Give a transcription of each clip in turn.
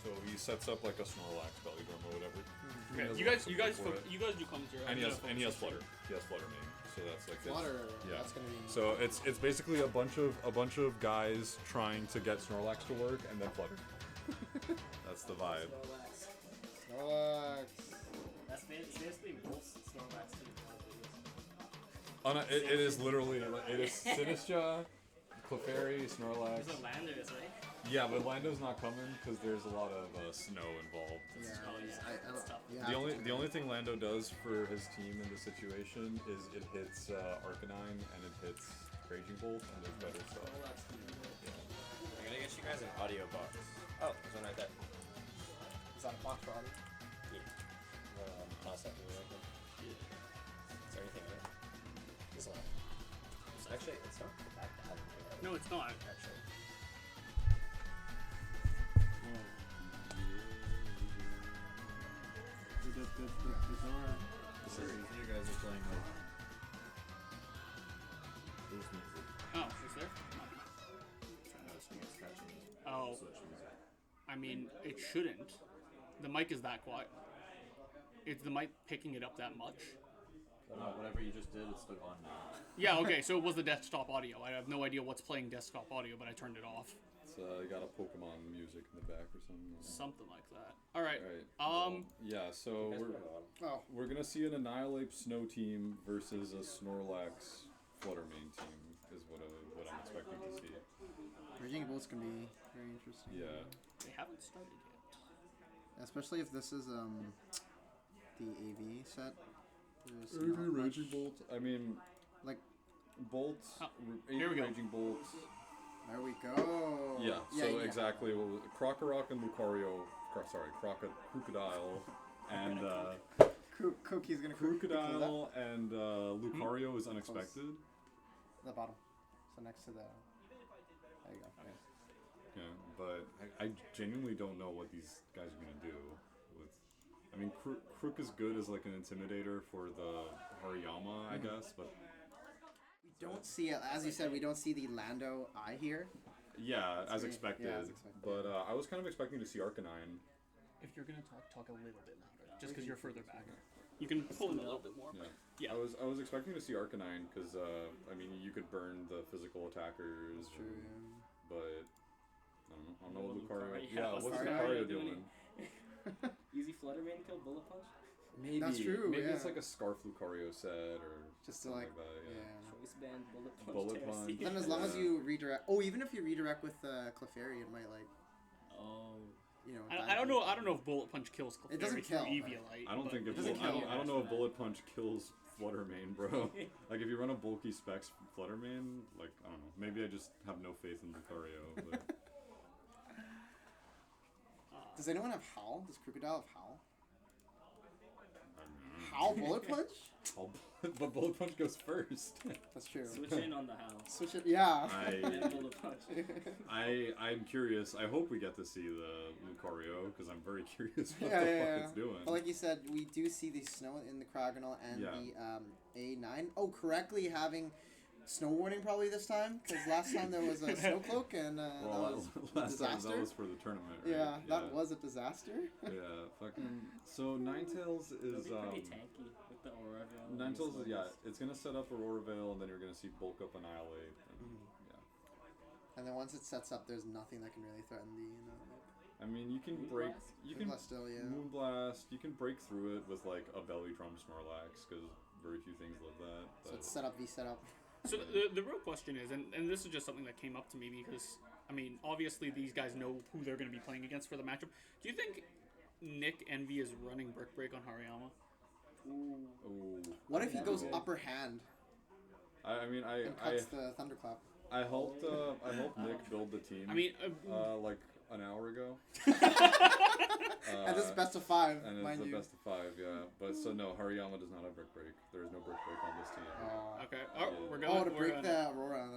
So he sets up like a Snorlax belly drum or whatever. Okay, you guys do commentary. And he has Flutter. He has Flutter main. So that's like Flutter. Yeah. That's gonna be. So it's basically a bunch of guys trying to get Snorlax to work and then Flutter. That's the vibe. Snorlax. That's basically both Snorlax too. It is literally it is Sinistra, Clefairy, Snorlax. There's a Landers, right? Yeah, but Lando's not coming because there's a lot of snow involved. Yeah, That's tough. The only thing Lando does for his team in this situation is it hits Arcanine and it hits Raging Bolt and there's better stuff. I'm gonna get you guys an audio box. Oh, there's one right there. Is that a box for audio? Yeah. Toss that through like that. Is there anything in it? This one. Actually, it's not that bad. No, it's not. Actually. You guys are playing like blues music. Oh, is there? Oh, I mean, it shouldn't. The mic is that quiet. Is the mic picking it up that much? Whatever you just did, it's still on now. Yeah, okay, so it was the desktop audio. I have no idea what's playing desktop audio, but I turned it off. It's you got a Pokemon music in the back or something. Something like that. Alright. Yeah, so we're gonna see an Annihilate Snow team versus a Snorlax Flutter main team is what I'm expecting to see. Raging Bolt's gonna be very interesting. Yeah. They haven't started yet. Especially if this is the AV set. Raging Bolt. I mean, like bolts. Here we go. Raging bolts. There we go. Yeah. So exactly what was it? Krokorok and Lucario. Crocodile and Cookie's gonna Crocodile and Lucario is unexpected. The bottom. So next to the. There you go. Yeah, but I genuinely don't know what these guys are gonna do. I mean, Crook is good as like an intimidator for the Hariyama, I guess, but we don't see it. As you said, we don't see the Lando eye here. Yeah, as expected. Yeah, as expected. But I was kind of expecting to see Arcanine. If you're gonna talk a little bit louder, just because you're further back. You can pull in a little bit more. Yeah. I was expecting to see Arcanine because I mean you could burn the physical attackers. True. But I don't know what Lucario. Yeah, what's what's Lucario doing? Easy Flutter main kill, Bullet Punch? Maybe. That's true, Maybe yeah. it's like a Scarf Lucario set or just to something like that. Yeah. Choice band, Bullet Punch. Bullet Punch. Then as long as you redirect. Oh, even if you redirect with Clefairy, it might like. Oh. You know. I don't know. I don't know if Bullet Punch kills Clefairy. It doesn't kill. eViolite, I don't think doesn't kill. I don't know if Bullet Punch kills Flutter main, bro. Like if you run a bulky specs Flutter main, like I don't know. Maybe I just have no faith in Lucario. But Does anyone have Howl? Does Crocodile have Howl? Howl Bullet Punch? But Bullet Punch goes first. That's true. Switch in on the house. Switch it. Yeah. Bullet Punch. I'm curious. I hope we get to see the Lucario because I'm very curious what the fuck it's doing. But like you said, we do see the snow in the Cryogonal and the A9. Oh, correctly having snow warning probably this time because last time there was a snow cloak and that was a disaster. That was for the tournament, right? Yeah, that was a disaster. Yeah, fucking. So Ninetales is pretty tanky with the Aurora Veil. Ninetales is it's gonna set up Aurora Veil and then you're gonna see bulk up Annihilate. And, And then once it sets up, there's nothing that can really threaten the. I mean, you can break. You can Moonblast. You can break through it with like a Belly Drum Snorlax because very few things live that. But. So it's set up v setup. So the real question is, and this is just something that came up to me because, I mean, obviously these guys know who they're going to be playing against for the matchup. Do you think Nick eNVy is running Brick Break on Hariyama? Ooh. What if he goes upper hand? I mean, and cuts the Thunderclap. I helped Nick build the team. I mean, like an hour ago. And this is best of 5, and mind it's you. the best of 5, yeah. But so no, Hariyama does not have Brick Break. There is no Brick Break on this team. Okay. We're going. To break the Aurora.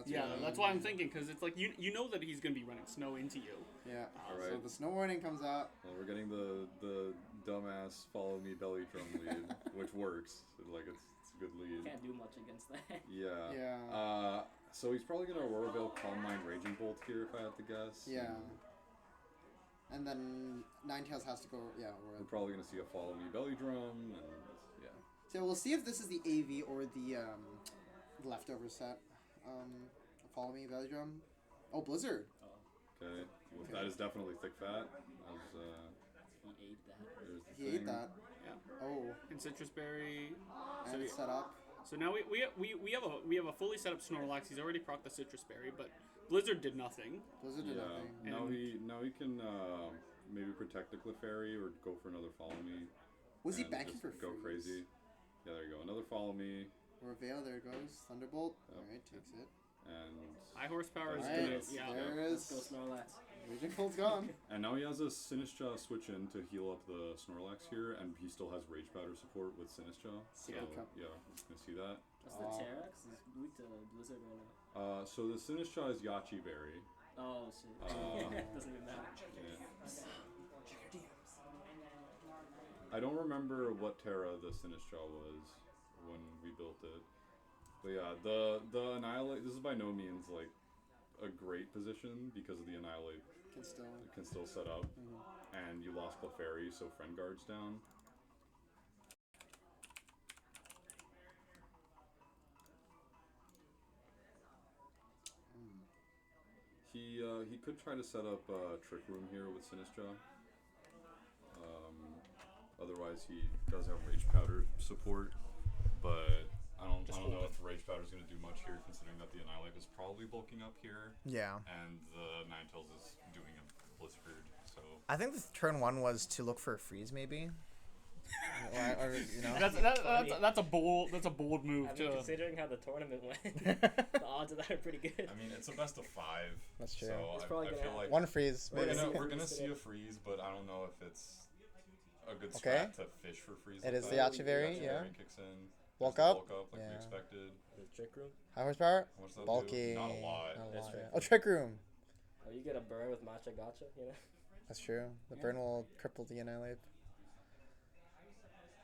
That's why I'm thinking because it's like you know that he's going to be running snow into you. Yeah. Alright. So the snow warning comes out. Well, we're getting the dumbass follow me belly drum lead, which works. Like it's a good lead. Can't do much against that. Yeah. Yeah. So he's probably gonna Aurora Veil Calm Mind Raging Bolt here if I had to guess. Yeah. And then Ninetales has to go. Yeah. We're probably gonna see a follow me belly drum, and yeah. So we'll see if this is the AV or the leftover set. Follow me belly drum. Oh, Blizzard. Okay. Well, that is definitely thick fat. He ate that. There's the He thing. ate that. Yeah. Oh, And Citrus Berry. So and we- it's set up. So now we have a fully set up Snorlax. He's already procced the Citrus Berry, but Blizzard did nothing. Blizzard did nothing. Now he can maybe protect the Clefairy or go for another follow me. Was he and banking just for go freeze? crazy? Yeah, there you go. Another follow me, Reveal, there it goes. Thunderbolt. Yep. Alright, takes it. and High horsepower is Alright, good. Yeah. there it Let's is. go Snorlax. Raging Cold's gone. and now he has a Sinistcha switch in to heal up the Snorlax here, and he still has Rage Powder support with Sinistcha. So Yeah. yeah, we're gonna see that. What's the Terrax? Is weak to Blizzard right now. So the Sinistcha is Yachi Berry. Oh shit. Doesn't even matter. Yeah. I don't remember what Terra the Sinistcha was when we built it. But yeah, the Annihilate, this is by no means like a great position because of the Annihilate Can still. set up. And you lost Clefairy, so Friend Guard's down. He could try to set up Trick Room here with Sinistcha. Otherwise, he does have Rage Powder support, but I don't know if Rage Powder is going to do much here, considering that the Annihilate is probably bulking up here, Yeah. and the Ninetales is doing a Blizzard. So I think the turn 1 was to look for a freeze, maybe. or you know. That's a bold move I mean, to. considering how the tournament went, the odds of that are pretty good. I mean, it's a best of 5. That's true. So It's I probably feel gonna like One freeze. we're Maybe. gonna see a freeze, but I don't know if it's a good Okay. strat to fish for freeze. It like is the that. Yachiberry, Yachiberry yeah. kicks in. Bulk There's the up, bulk up like we yeah. expected. The trick room. High horsepower. How much does that Bulky. do? Not a lot. Not a That's lot, true. yeah. Oh, Trick Room. Oh, you get a burn with Matcha Gotcha, you know? That's true. The burn will cripple the Annihilate.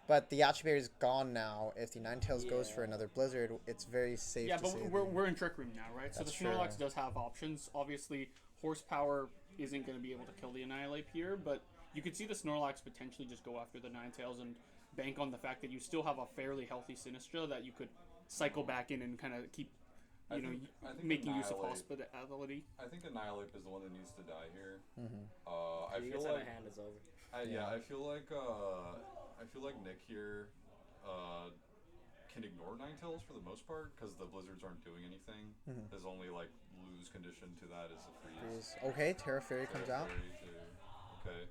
But the Yachiberry is gone now. If the Ninetales goes for Yeah. another Blizzard, it's very safe Yeah, to but say we're in Trick Room now, right? So That's the Snorlax true. does have options. Obviously, horsepower isn't going to be able to kill the Annihilate here, but you could see the Snorlax potentially just go after the Ninetales and bank on the fact that you still have a fairly healthy Sinistcha that you could cycle back in and kind of keep, I think making use of Annihilate- hospitality. I think Annihilate is the one that needs to die here. Mhm. I If he feel gets out of like hand, it's over. I feel like Nick here can ignore Ninetales for the most part because the Blizzards aren't doing anything. Mhm. His only like lose condition to that is a freeze. Freeze. Okay, Terra Fairy comes out. Okay,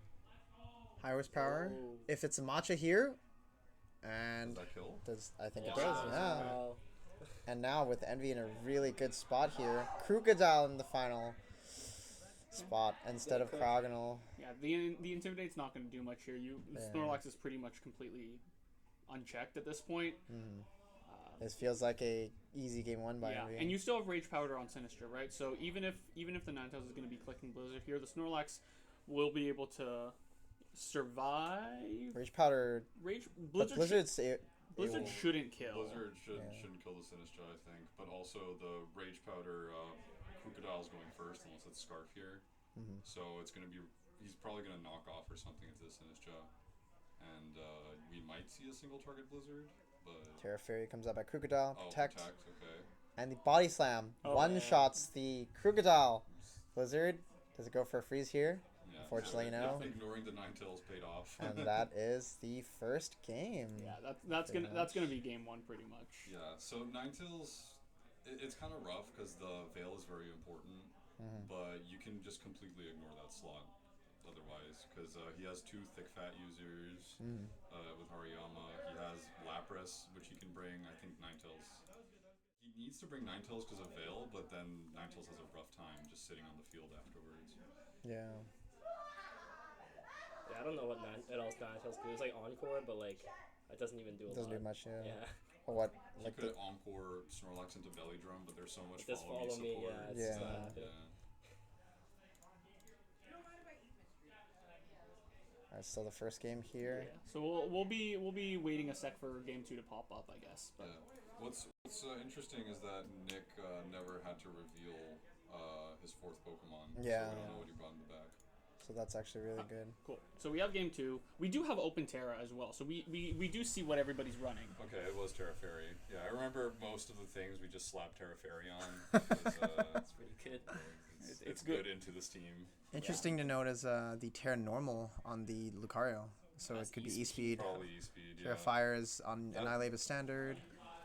High horsepower. Oh. If it's a Matcha here, does and that kill? I think it Wow. does, yeah. Wow. And now with eNVy in a really good spot here, Krookodile in the final spot instead of Good. Crogonal. Yeah, the Intimidate's not going to do much here. Yeah. Snorlax is pretty much completely unchecked at this point. This feels like a easy game 1 by Yeah, eNVy. and you still have Rage Powder on Sinistcha, right? So even if the Ninetales is going to be clicking Blizzard here, the Snorlax will be able to survive. Rage Powder, Rage but Blizzard. Blizzard's Blizzard shouldn't kill. Blizzard shouldn't kill the Sinistcha, I think, but also the Rage Powder Crocodile's going first unless it's Scarf here. So it's gonna be he's probably gonna knock off or something into the Sinistcha, and we might see a single target Blizzard, but Terra Fairy comes out by Krookodile, protect, okay. and the Body Slam one-shots the Krookodile. Blizzard, does it go for a freeze here? Yeah, Unfortunately, no. Ignoring the Ninetales paid off. And that is the first game. Yeah, that's gonna be game 1 pretty much. Yeah, so Ninetales, it's kind of rough because the Veil is very important, but you can just completely ignore that slot otherwise because he has 2 thick fat users with Hariyama. He has Lapras, which he can bring. I think Ninetales. He needs to bring Ninetales because of Veil, but then Ninetales has a rough time just sitting on the field afterwards. Yeah. Yeah, I don't know what else Ninetales do. It's like Encore, but like, it doesn't even do a Doesn't lot. do much, yeah. Yeah. Or what? You Like could the, Encore Snorlax into Belly Drum, but there's so much Just follow me support. yeah. It's Yeah. just not Yeah. happening. Alright, so the first game here. Yeah. So we'll be waiting a sec for game 2 to pop up, I guess. But Yeah. What's interesting is that Nick never had to reveal his 4th Pokemon. Yeah. So we don't know what he brought in the back. So that's actually really good. Cool. So we have game 2. We do have Open Terra as well. So we do see what everybody's running. Okay, it was Terra Fairy. Yeah, I remember most of the things we just slapped Terra Fairy on. 'Cause, It's pretty good. it's good into the Steam. Interesting to note is the Terra Normal on the Lucario. So That's it could be E-Speed. E-Speed. Probably E-Speed, yeah. Terra Fire is on That- Annihilate as standard.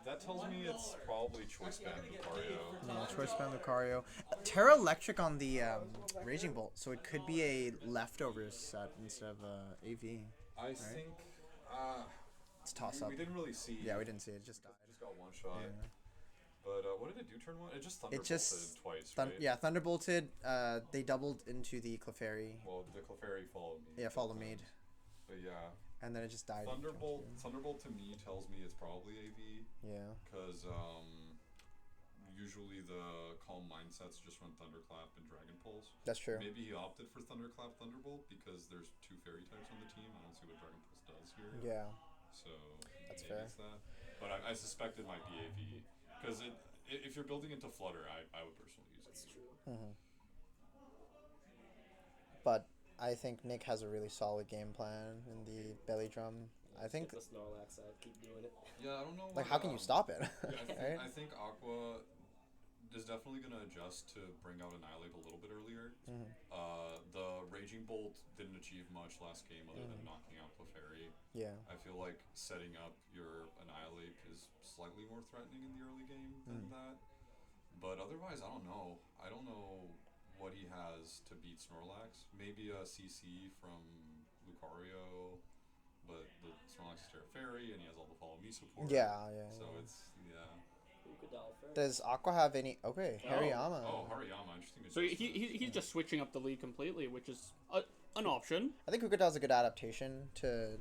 That tells me it's probably Choice Band Lucario. Yeah, Choice Band Lucario. Terra Electric on the Raging Bolt. So it could be a leftovers set instead of AV. I think It's toss up. we didn't really see. Yeah, we didn't see it. It just died. It just got one shot. Yeah. But what did it do turn 1? It just thunderbolted just twice, right? Yeah, Thunderbolted. They doubled into the Clefairy. Well, the Clefairy followed me. Yeah, follow Maid. But yeah, And then it just died. Thunderbolt to me tells me it's probably AV. Yeah. Because usually the Calm Mindsets just run Thunderclap and Dragon Pulse. That's true. Maybe he opted for Thunderclap Thunderbolt because there's 2 fairy types on the team. I don't see what Dragon Pulse does here. Yeah. So That's maybe fair. it's that. But I suspect it might be AV. Because if you're building into Flutter, I would personally use it. That's true. But I think Nick has a really solid game plan in the belly drum. I think, Get the Snorlax out. Keep doing it. Yeah, I don't know. like, how can you stop it? Yeah, right? I think Aqua is definitely going to adjust to bring out Annihilate a little bit earlier. The Raging Bolt didn't achieve much last game other than knocking out Clefairy. Yeah. I feel like setting up your Annihilate is slightly more threatening in the early game than that. But otherwise, I don't know. I don't know what he has to beat Snorlax. Maybe a CC from Lucario, but the Snorlax is Terra Fairy, and he has all the Follow Me support. Yeah. So it's, Crocodile first. Does Aqua have any? Okay, Hariyama. Oh, Hariyama, interesting. So he's just switching up the lead completely, which is an option. I think Crocodile's a good adaptation to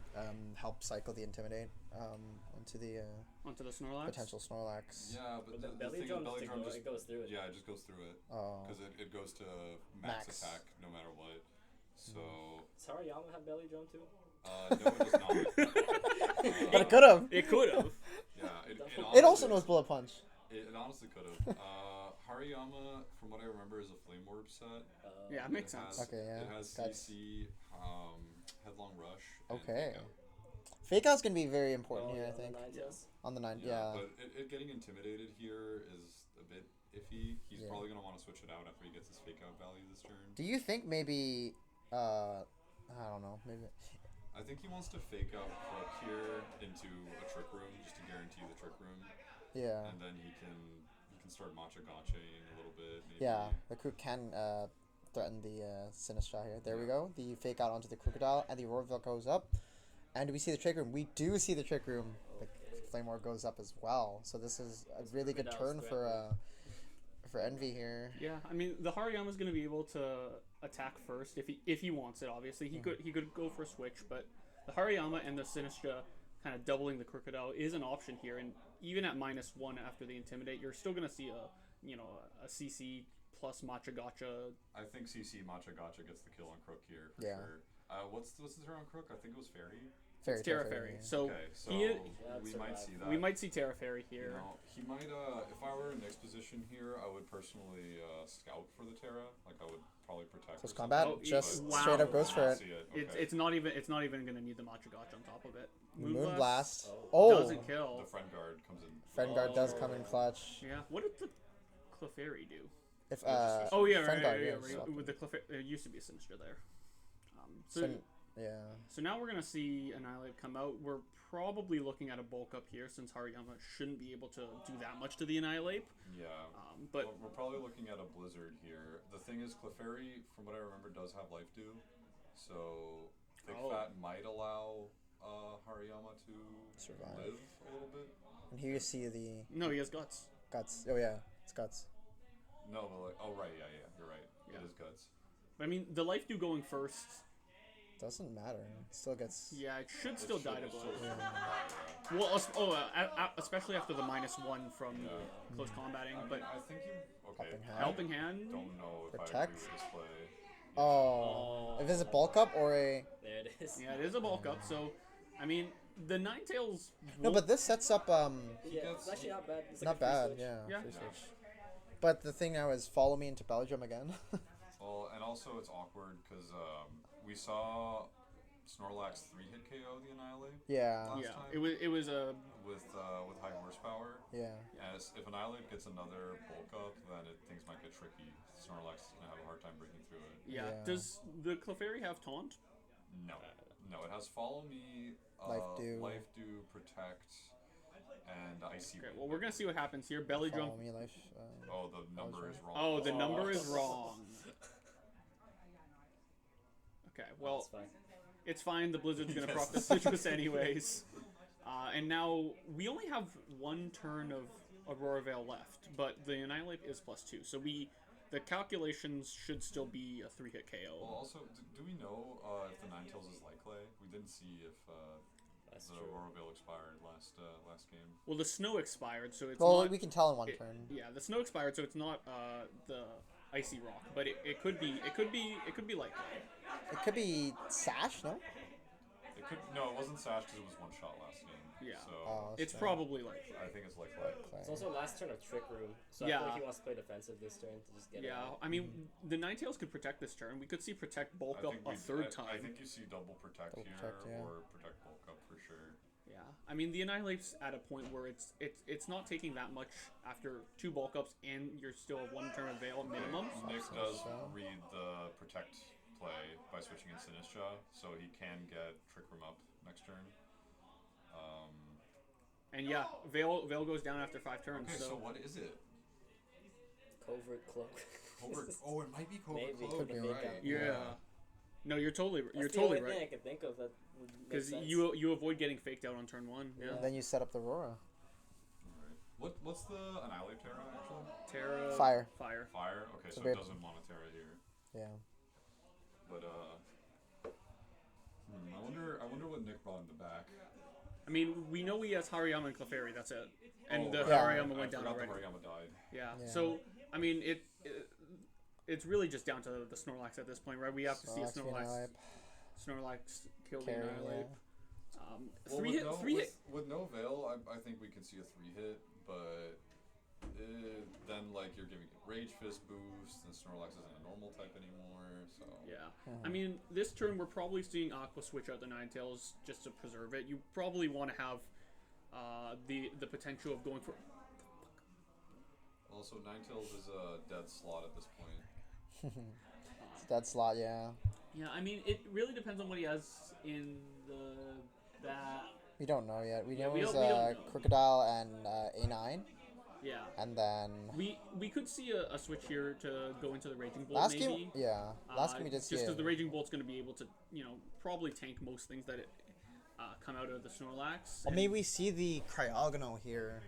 help cycle the Intimidate onto the Onto the Snorlax. potential Snorlax. Yeah, but But the the belly thing drum is belly just drum ignore just it goes through it. yeah, it just goes through it Oh. because it goes to max Max. attack no matter what. So Does Hariyama have belly drum too? no, it does not. But it could have. It could have. Yeah, It also knows Bullet Punch. It honestly could have. Hariyama, from what I remember, is a Flame Orb set. Yeah, it makes sense. Okay, yeah. It has That's- CC, Headlong Rush. and Okay. Fake Out. Fake Out's gonna be very important here, I on the think. Ninetales? On the 9, Yeah, yeah. but it getting intimidated here is a bit iffy. He's Yeah. probably gonna want to switch it out after he gets his Fake Out value this turn. Do you think maybe, I don't know, maybe, I think he wants to Fake Out Crook here into a Trick Room just to guarantee the Trick Room, yeah. and then he can start Matcha Gotchaing a little bit. Maybe. Yeah, the Crook can threaten the Sinistra here. There we go. The Fake Out onto the Crocodile, and the Roarville goes up. And do we see the Trick Room? We do see the Trick Room. The Flame Orb goes up as well. So this is a really good turn for eNVy here. Yeah, I mean the Hariyama's going to be able to attack first if he wants it. Obviously, he could go for a switch, but the Hariyama and the Sinistra kind of doubling the Crocodile is an option here. And even at -1 after the Intimidate, you're still going to see a CC plus Matcha Gotcha. I think CC Matcha Gotcha gets the kill on Crook here for Yeah. sure. What's the turn on Crook? I think it was Fairy. Fairy, Terra Fairy. So Okay, so he we might see that. we might see Terra Fairy You here. know, he might. If I were in Nick's position here, I would personally scout for the Terra. Like I would probably protect. Close or combat, something, just but- straight up Wow. goes for I it. see it. It's Okay. it's not even going to need the Matcha Gotcha on top of it. Moonblast. Oh. Oh, Doesn't kill. The friend guard comes in. Friend Guard does come in clutch. Yeah. What did the Clefairy do? If Oh yeah, Friend Guard, right. swap With it. the Clefairy, there used to be a Sinistra there. Yeah. So now we're gonna see Annihilate come out. We're probably looking at a bulk up here since Hariyama shouldn't be able to do that much to the Annihilate. Yeah. But We're probably looking at a Blizzard here. The thing is, Clefairy, from what I remember, does have Life Dew, so Thick Fat might allow Hariyama to Survive. live a little bit. And here you see the no, he has guts. guts. Oh yeah, it's guts. No, but like, oh right, yeah, you're right. Yeah. It is guts. But I mean, the Life Dew going first. Doesn't matter. It still gets. Yeah, it should still die to blow. Yeah. Well, especially after the -1 from close combating. But I think you. Okay. Helping Hand. helping hand. Don't know if Protect? I agree with this play. Oh. If it's a bulk up or a. There it is. Yeah, it is a bulk up. So, I mean, the Ninetales. No, but this sets up Yeah, it's actually not bad. It's like not a free bad. switch. Yeah. Yeah. Free switch. But the thing now is follow me into Belgium again. Well, and also it's awkward because we saw Snorlax 3-hit KO the Annihilate Yeah. last Yeah, time it was a with high horsepower. Yeah. As if Annihilate gets another bulk up, then things might get tricky. Snorlax is gonna have a hard time breaking through it. yeah. Yeah. Does the Clefairy have taunt? No, it has Follow Me, Life Dew, Protect, and Icy. Okay, Wind. well, we're gonna see what happens here. Belly drum. Follow me, life. Oh, the number is wrong. Oh, the number is wrong. Okay, well, That's fine. it's fine. The Blizzard's gonna Yes. proc the Citrus anyways. And now we only have one turn of Aurora Veil left, but the Annihilate is +2, so the calculations should still be a 3-hit KO. Well, also, do we know if the Ninetales is like clay? We didn't see if That's the true. Aurora Veil expired last game. Well, the snow expired, so it's Well, not. we can tell in one turn. Yeah, the snow expired, so it's not the icy rock, but it could be like that. It could be Sash, no? No, it wasn't Sash because it was one shot last game. Yeah. So It's so- probally like that. I think it's like clay. It's also last turn of Trick Room, so I Yeah. feel like he wants to play defensive this turn to just get it Yeah, out. I mean, the Ninetales could protect this turn. We could see protect bulk I up think a third I time. think you see double protect Double here protect, yeah. or protect bulk up for sure. Yeah, I mean the Annihilate's at a point where it's not taking that much after 2 bulk ups and you're still a 1 turn of Veil minimum. Nick does so. read the protect play by switching in Sinistra, so he can get Trick Room up next turn. And yeah, Veil goes down after 5 turns. Okay, so so what is it? Covert Cloak. Oh, it might be Covert Maybe. Cloak. Could You're be. right. yeah. No, you're totally That's the totally only thing I right. could think of that would make Because sense. you avoid getting faked out on turn 1. Yeah. And then you set up the Aurora. Alright. What's the Annihilate Terra actually? Terra. Fire. Fire. Fire? Okay, so very- it doesn't want a Terra here. Yeah. But I wonder what Nick brought in the back. I mean, we know he has Hariyama and Clefairy. That's it. And Oh, the right. Hariyama I went down forgot already. the Hariyama died. Yeah. Yeah. So I mean, it's really just down to the Snorlax at this point, right? We have to see a Snorlax kill the Carry, Annihilate. Well, Three hit. with no Veil, I think we can see a 3-hit, but then like you're giving it Rage Fist boost, and Snorlax isn't a normal type anymore, so Yeah. I mean, this turn we're probably seeing Aqua switch out the Ninetales just to preserve it. You probably want to have the potential of going for. Also, Ninetales is a dead slot at this point. It's that slot, yeah. Yeah, I mean, it really depends on what he has in that. We don't know yet. We Yeah, know we it's don't know. Crocodile and A9. Yeah. And then We could see a switch here to go into the Raging Bolt last maybe. game, yeah. Last game we did see just because it. the Raging Bolt's going to be able to, probably tank most things that come out of the Snorlax. Or and- maybe we see the Cryogonal here,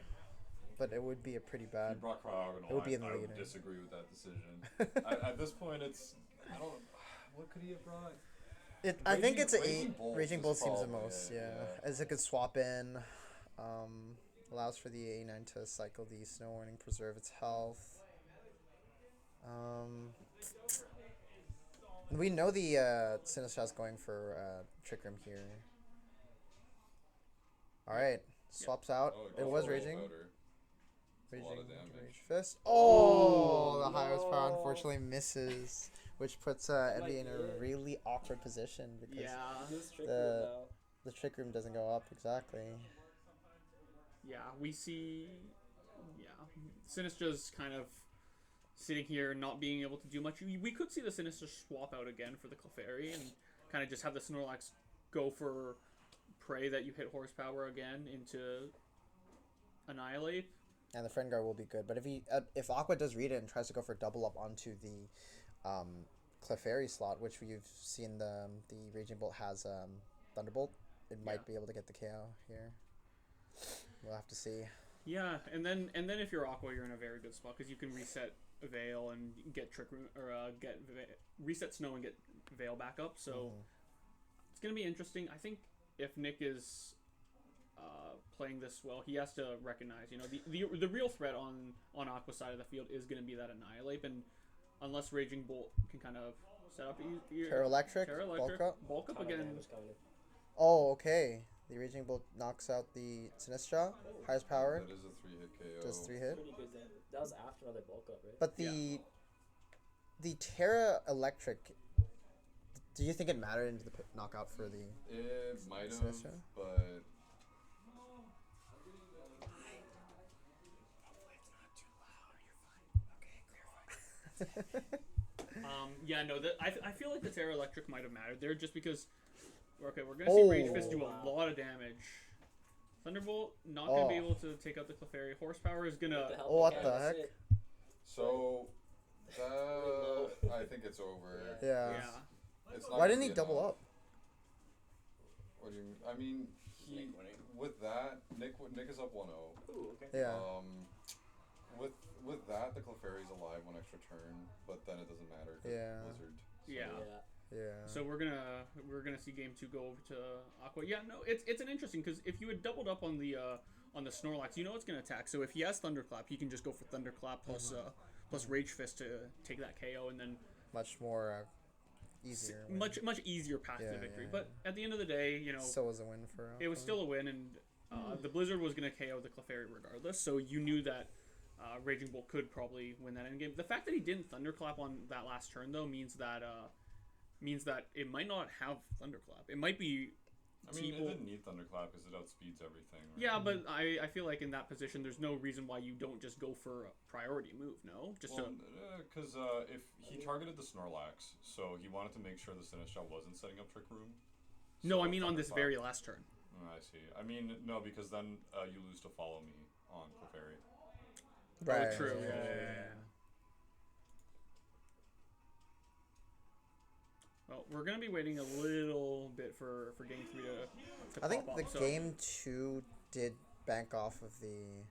but it would be a pretty If bad. you brought Cryogonal, It would be in the I would leader. disagree with that decision. At this point, I don't. What could he have brought? I think it's Raging Bolt Raging is Bolt seems the probably most, it, yeah. yeah. As it could swap in, allows for the A9 to cycle the Snow Warning, preserve its health. We know the Sinistra's going for Trick Room here. Alright, swaps out. Oh, It goes was for a Raging. Louder. It's a lot of Rage damage. Fist. Oh, the no. highest power unfortunately misses, which puts eNVy in a really awkward position because Yeah. This Trick the- Room now. the Trick Room doesn't go up exactly. Yeah, we see. Yeah, Sinistra's kind of sitting here, not being able to do much. We could see the Sinistra swap out again for the Clefairy and kind of just have the Snorlax go for prey that you hit horsepower again into Annihilate. And the Friend Guard will be good, but if Aqua does read it and tries to go for double up onto the Clefairy slot, which we've seen the Raging Bolt has Thunderbolt, it might be able to get the KO here. We'll have to see. Yeah, and then if you're Aqua, you're in a very good spot because you can reset Veil and get Trick Room or reset Snow and get Veil back up. So it's gonna be interesting. I think if Nick is playing this well, he has to recognize, the real threat on Aqua's side of the field is gonna be that Annihilate, and unless Raging Bolt can kind of set up Terra Electric, Terra bulk Electric, up. bulk up Ton of again. damage coming in. Oh, okay. The Raging Bolt knocks out the Sinistra, highest power, That is a 3-hit KO. does 3 hit. Pretty good damage. That was after another bulk up, right? But the the Terra Electric. Do you think it mattered into the knockout for the? It might have, Sinistra? but Yeah, no, I feel like the Terra Electric might have mattered there just because. Okay, we're gonna see Rage Fist do a lot of damage. Thunderbolt not gonna be able to take out the Clefairy. Horsepower is gonna. What the heck? so I think it's over. Yeah. It's not Why gonna didn't he be double enough. up? What do you mean? I mean, he with that Nick is up 1-0. Ooh, okay. Yeah. With that, the Clefairy's alive one extra turn, but then it doesn't matter. 'Cause Yeah. Blizzard. Yeah. So we're gonna see game 2 go over to Aqua. Yeah, no, it's an interesting because if you had doubled up on the Snorlax, you know it's gonna attack. So if he has Thunderclap, he can just go for Thunderclap plus Rage Fist to take that KO, and then Much more easier. win. much easier path to Yeah, victory. yeah, But at the end of the day, you know, Still was a win for. it was still a win, and the Blizzard was gonna KO the Clefairy regardless. So you knew that Raging Bolt could probably win that endgame. The fact that he didn't Thunderclap on that last turn though means that it might not have Thunderclap. It might be. I mean, it didn't need Thunderclap because it outspeeds everything. Right? Yeah, but I feel like in that position, there's no reason why you don't just go for a priority move. No, just because if he targeted the Snorlax, so he wanted to make sure the Sinistra wasn't setting up Trick Room. No, So I mean on this Thunderclap- very last turn. I see. I mean, no, because then you lose to Follow Me on Clefairy. Right. Oh, true. Yeah. Well, we're gonna be waiting a little bit for game 3 to I think pop the up, so- game 2 did bank off of the.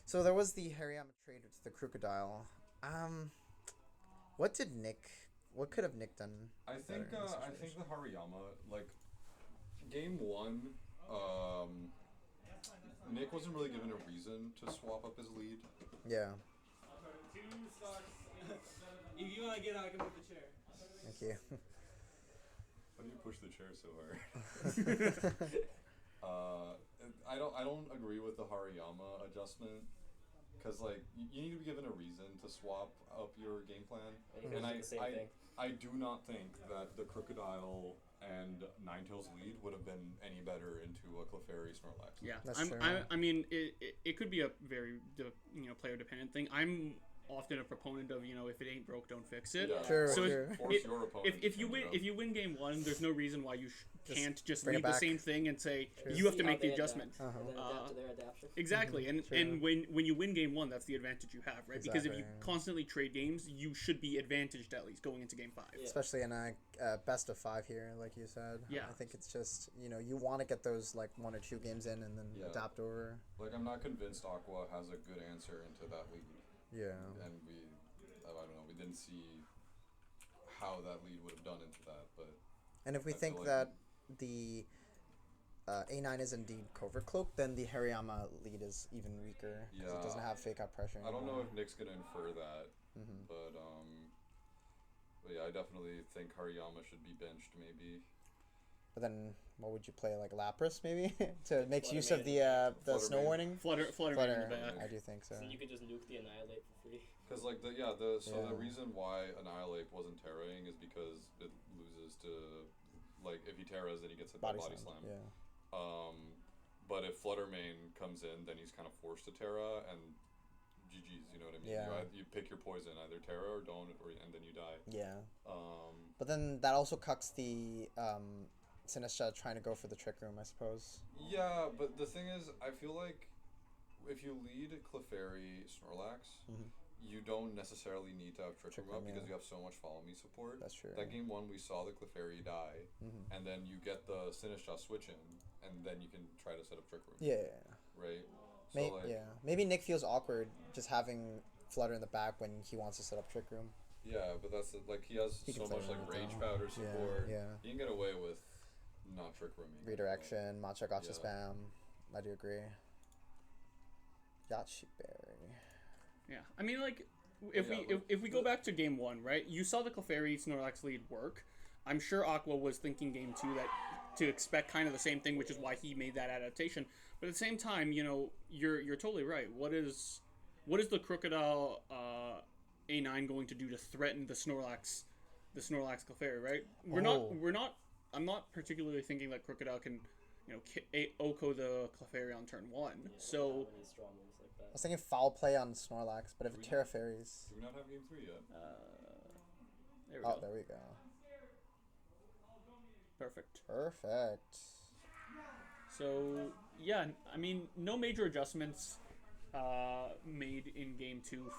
So there was the Hariyama trade to the Crocodile. What could have Nick done? I think better in this I think situation? the Hariyama, like game 1, Nick wasn't really given a reason to swap up his lead. Yeah. If you want to get out, I can move the chair. Thank you. Why do you push the chair so hard? I don't agree with the Hariyama adjustment. Because, like, you need to be given a reason to swap up your game plan. And I do not think that the Crocodile and Ninetales lead would have been any better into a Clefairy Snorlax. Yeah, That's true. I mean, it could be a very player dependent thing. I'm often a proponent of if it ain't broke, don't fix it. Yeah. Sure, So sure. Force your opponent If to you change win it up. if you win game 1, there's no reason why you can't just Bring it leave the back. same thing and say True. you have to See how make the they adjustment. adapt, and then Uh, adapt to their adaptation. Exactly, and True. when you win game 1, that's the advantage you have, right? Because if you Exactly. constantly trade games, you should be advantaged at least going into game 5. Yeah. Especially in a best of 5 here, like you said. Yeah. I think it's just you want to get those like 1 or 2 games in and then Yeah. adapt over. Like, I'm not convinced Aqua has a good answer into that lead. Yeah. And I don't know, we didn't see how that lead would have done into that, but And if we I think feel that like- the A9 is indeed Covert Cloak, then the Hariyama lead is even weaker because it doesn't Yeah. have fake out pressure. I don't know anymore. if Nick's gonna infer that, Mhm. but yeah, I definitely think Hariyama should be benched maybe. But then, what would you play, like Lapras maybe, to make Flutter use of Mane. the Flutter snow Mane. warning? Flutter in the Flutter, back. I do think so. So you could just nuke the Annihilate for free. Because like the Yeah. reason why Annihilate wasn't terraing is because it loses to, like, if he terras then he gets hit by Body Slam. Yeah. But if Fluttermane comes in, then he's kind of forced to terra and GG's, you know what I mean? Yeah. You pick your poison, either terra or don't, and then you die. Yeah. Um, But then that also cucks the Sinistra trying to go for the Trick Room, I suppose. yeah, but the thing is, I feel like if you lead Clefairy Snorlax, Mhm. you don't necessarily need to have Trick Room up because yeah. you have so much Follow Me support. That's true. That game 1, we saw the Clefairy die, Mhm. and then you get the Sinistra switch in, and then you can try to set up Trick Room. Yeah. Right? So, Yeah. Maybe Nick feels awkward just having Flutter in the back when he wants to set up Trick Room. Yeah, but that's like he has He can so play much like around with Rage that. Powder support. Yeah. You can get away with not Trick Rooming. Redirection, Matcha Gotcha Yeah. Spam. I do agree. Yachi Berry. Yeah, I mean, like, if we go back to game 1, right? You saw the Clefairy Snorlax lead work. I'm sure Aqua was thinking game 2 that to expect kind of the same thing, which is why he made that adaptation. But at the same time, you're totally right. What is the Crocodile A9 going to do to threaten the Snorlax Clefairy, right? I'm not particularly thinking that Crocodile can, Oko the Clefairy on turn 1. So Any strong moves like I that. was thinking foul play on Snorlax, but if it Terra Fairies. Do we not have game 3 yet? there we Oh, go. there we go. Perfect. Perfect. So yeah, I mean, no major adjustments made in game 2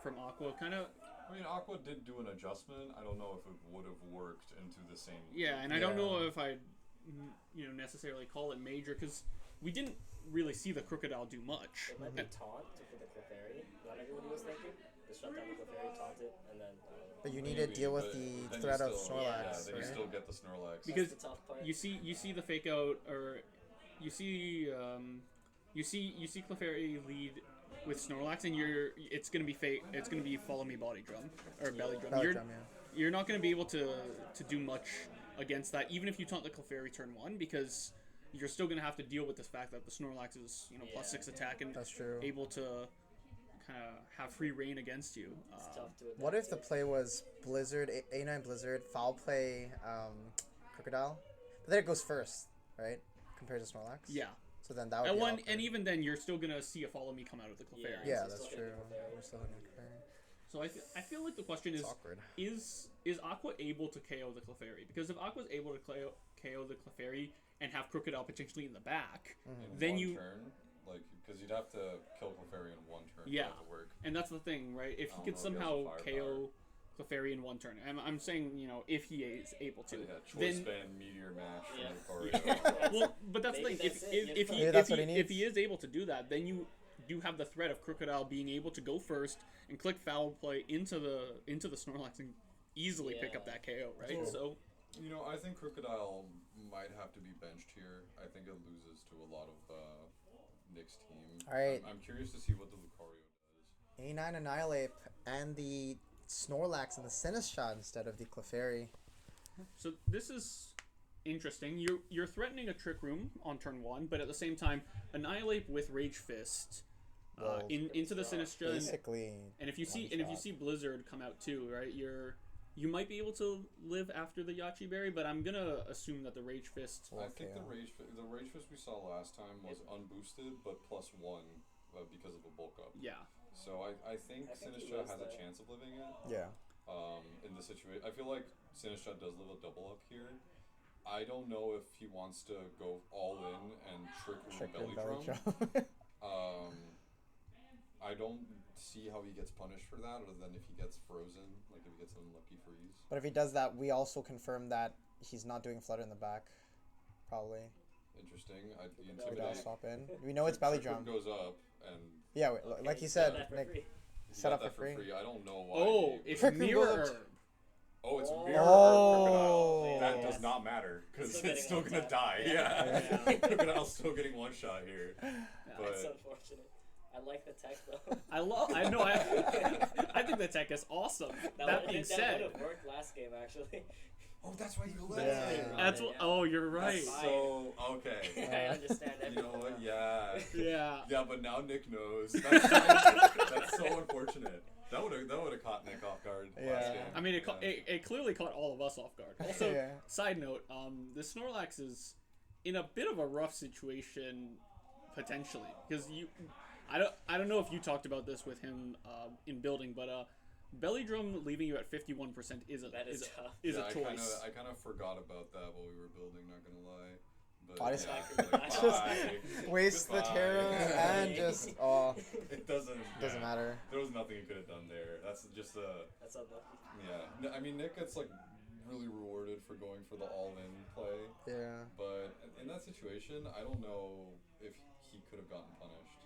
from Aqua. Kind of. I mean, Aqua did do an adjustment. I don't know if it would have worked into the same. Yeah, and I don't know if I'd necessarily call it major because we didn't really see the Crocodile do much. It might be taunt for the Clefairy. Not everyone was thinking. Just shut down the Clefairy, taunt it, and then. But you need to deal with the then threat you of still- Snorlax, then you right? still get the Snorlax. Because That's the tough part. you see the fake out, or you see Clefairy lead with Snorlax, and it's gonna be fake. It's gonna be follow me body drum or belly drum. Belly you're drum, yeah. you're not gonna be able to do much against that, even if you taunt the Clefairy turn 1, because you're still gonna have to deal with this fact that the Snorlax is plus 6 attack and That's true. able to kind of have free reign against you. It's tough to adapt What if the to. play was Blizzard, A9 Blizzard, foul play Crocodile? But then it goes first, right? Compared to Snorlax? Yeah. So then that would And be one, awkward. and even then, you're still gonna see a follow me come out of the Clefairy. Yeah, So that's still true. get the Clefairy. We're still in Clefairy. So I feel like the question It's is awkward. is Aqua able to KO the Clefairy? Because if Aqua's able to KO the Clefairy and have Crocodile potentially in the back, In then one you turn, because you'd have to kill Clefairy in one turn. Yeah. For it to work. and that's the thing, right? If he I don't could know if he has somehow the KO Clefairy in one turn, I'm saying if he is able to, So yeah, choice then band meteor mash Yeah. from Lucario. well, but that's the Maybe thing. that's If it, if yeah. he Maybe that's if what he he if he needs. is able to do that, then you do have the threat of Crocodile being able to go first and click foul play into the Snorlax and easily pick up Yeah. that KO, right? True. So I think Crocodile might have to be benched here. I think it loses to a lot of Nick's team. All right. I'm curious to see what the Lucario does. A9 Annihilate and the Snorlax and the Sinistcha instead of the Clefairy. So this is interesting. You're threatening a Trick Room on turn 1, but at the same time, Annihilate with Rage Fist Well, into the Sinistcha. And Basically, if you see one and if you shot. see Blizzard come out too, right? You might be able to live after the Yachi Berry, but I'm gonna assume that the Rage Fist. I think Okay. the Rage Fist we saw last time was unboosted, but +1 because of a bulk up. Yeah. So I think I think he Sinistcha lives has a there. chance of living it. yeah. In the situation, I feel like Sinistcha does live a double up here. I don't know if he wants to go all in and trick Trick Belly and belly Drum. drum. I don't see how he gets punished for that, other than if he gets frozen, like if he gets an unlucky freeze. But if he does that, we also confirm that he's not doing Flutter in the back. Probably. Interesting. The We Belly don't intimidate swap in. We know it's belly Trick drum. Room goes up, and Yeah, like you said, Set that for Nick. free. he Set got up that for free. I don't know why. Oh, he- it's Trick Room mirror. goes up Oh, it's Oh. mirror Oh. Crocodile. That Yes. does not matter because Still it's still getting gonna one die. tap. Yeah, Yeah. Crocodile's still getting one shot here. That's But unfortunate. I like the tech though. I know. I think the tech is awesome. That being that said, would have worked last game actually. oh, that's why you left. Yeah. that's what. Oh, you're right. That's so okay. I understand You everything. know what? now. Yeah. Yeah. Yeah, but now Nick knows. That's so unfortunate. That would have caught Nick off guard last Yeah. game. I mean, Yeah. it clearly caught all of us off guard. Also, Yeah. side note, the Snorlax is in a bit of a rough situation potentially because I don't know if you talked about this with him in building, but belly drum leaving you at 51% is a That is is, tough. is Yeah, a choice. I kind of forgot about that while we were building. Not gonna lie. But I just- yeah, Just bye. Waste the Goodbye. Terra and just It doesn't doesn't matter. There was nothing he could have done there. That's just That's unlucky. yeah. I mean, Nick gets like really rewarded for going for the all-in play, Yeah. but in that situation, I don't know if he could have gotten punished.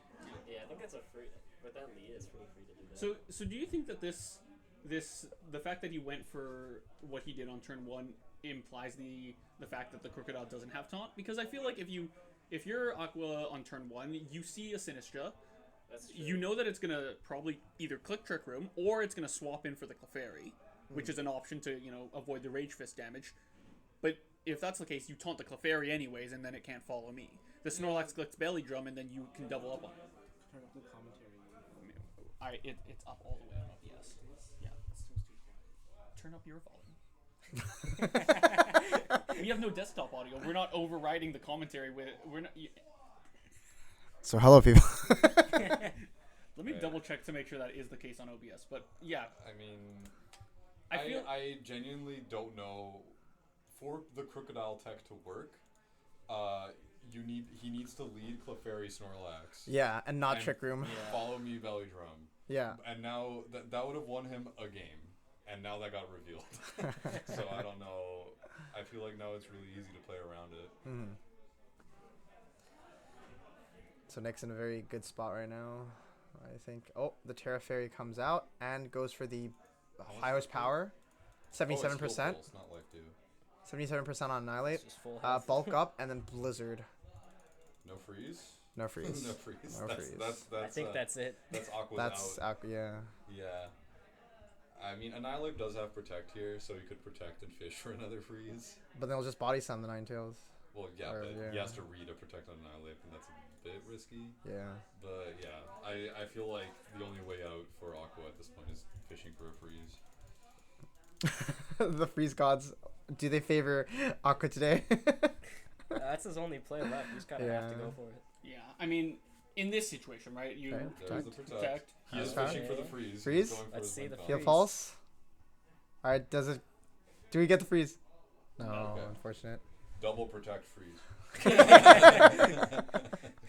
Yeah, I think that's a free. With that lead, it's pretty free to do that. So do you think that the fact that he went for what he did on turn 1 implies the fact that the Crocodile doesn't have taunt? Because I feel like if you're Aqua on turn 1, you see a Sinistcha, That's true. you know that it's gonna probably either click Trick Room or it's gonna swap in for the Clefairy, which is an option to avoid the Rage Fist damage. But if that's the case, you taunt the Clefairy anyways, and then it can't follow me. The Snorlax clicks Belly Drum, and then you can double up on it. Turn up the commentary. It's up all the way up. Yes. Yeah. Turn up your volume. We have no desktop audio. We're not overriding the commentary with. We're not. So hello, people. Let me double check to make sure that is the case on OBS. But yeah, I mean, I I genuinely don't know. For the Crocodile tech to work, he needs to lead Clefairy Snorlax. Yeah, and not and Trick Room. Follow me, Belly Drum. Yeah. And now that would have won him a game, and now that got revealed. So I don't know. I feel like now it's really easy to play around it. Mm-hmm. So Nick's in a very good spot right now, I think. Oh, the Terra Fairy comes out and goes for the highest power, 77%. Oh, it's not life, dude. 77% on Annihilate. It's just full health. Bulk up and then Blizzard. No freeze. No freeze. No freeze. No That's, freeze. That's, I think that's it. That's Aqua's That's out. yeah. Yeah. I mean, Annihilate does have Protect here, so he could Protect and Fish for another freeze. But then he'll just body slam the Ninetales. Well, yeah, Or, but yeah. he has to read a Protect on Annihilate, and that's a bit risky. Yeah. But yeah, I feel like the only way out for Aqua at this point is fishing for a freeze. The freeze gods, do they favor Aqua today? That's his only play left. You just kind of have to go for it. yeah. I mean, in this situation, right? You Okay. There's the Protect. protect. He is Okay. fishing for the freeze. Freeze? He's going for Let's his see the Wind Heal Bomb. pulse. Alright, does it... Do we get the freeze? No, Okay. unfortunate. Double Protect freeze.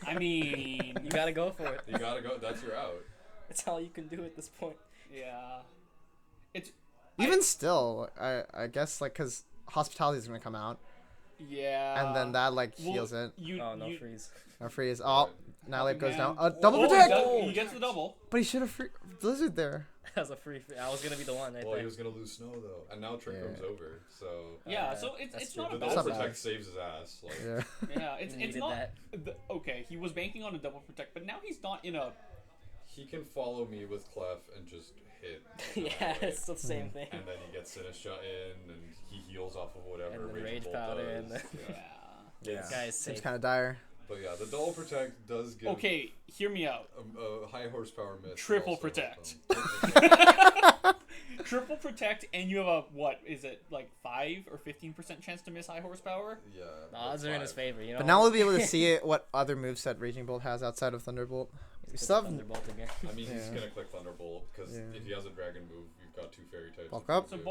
I mean, You gotta go for it. You gotta go. That's your out. That's all you can do at this point. yeah. It's Even still, I guess, like, because Hospitality is going to come out. yeah. And then that, like, well, heals it. You, Oh, no you, freeze. Or freeze. Oh, Annihilate goes down. Man. Double Oh, protect! he gets the double. But he should have Blizzard there. That was a free. I was gonna be the one right Well, he there. was gonna lose snow though, and now Trick Yeah. Room's over. So Yeah, so it's that's not true. a the bad double not bad. Protect saves his ass. Like, Yeah. Yeah, it's Needed not that. okay. He was banking on a double protect, but now he's not in a. he can follow me with Clef and just hit. Yeah, Annihilate. it's the same thing. And then he gets Sinistra in, and he heals off of whatever And then Rage Rage Bolt Powder does. and then- Yeah. Yeah. This guy's Seems safe. kind of dire. But yeah, the double Protect does give Okay, hear me out. a high horsepower miss. Triple also Protect. help him. Triple protect, and you have a what is it like 5 or 15% chance to miss high horsepower? Yeah. The odds are in his 5. favor, you know. But now we'll be able to see it, what other moveset Raging Bolt has outside of Thunderbolt. We still have Thunderbolt again. I mean, he's Yeah. gonna click Thunderbolt because Yeah. if he has a dragon move, you've got 2 fairy types. Bulk that up. can So do.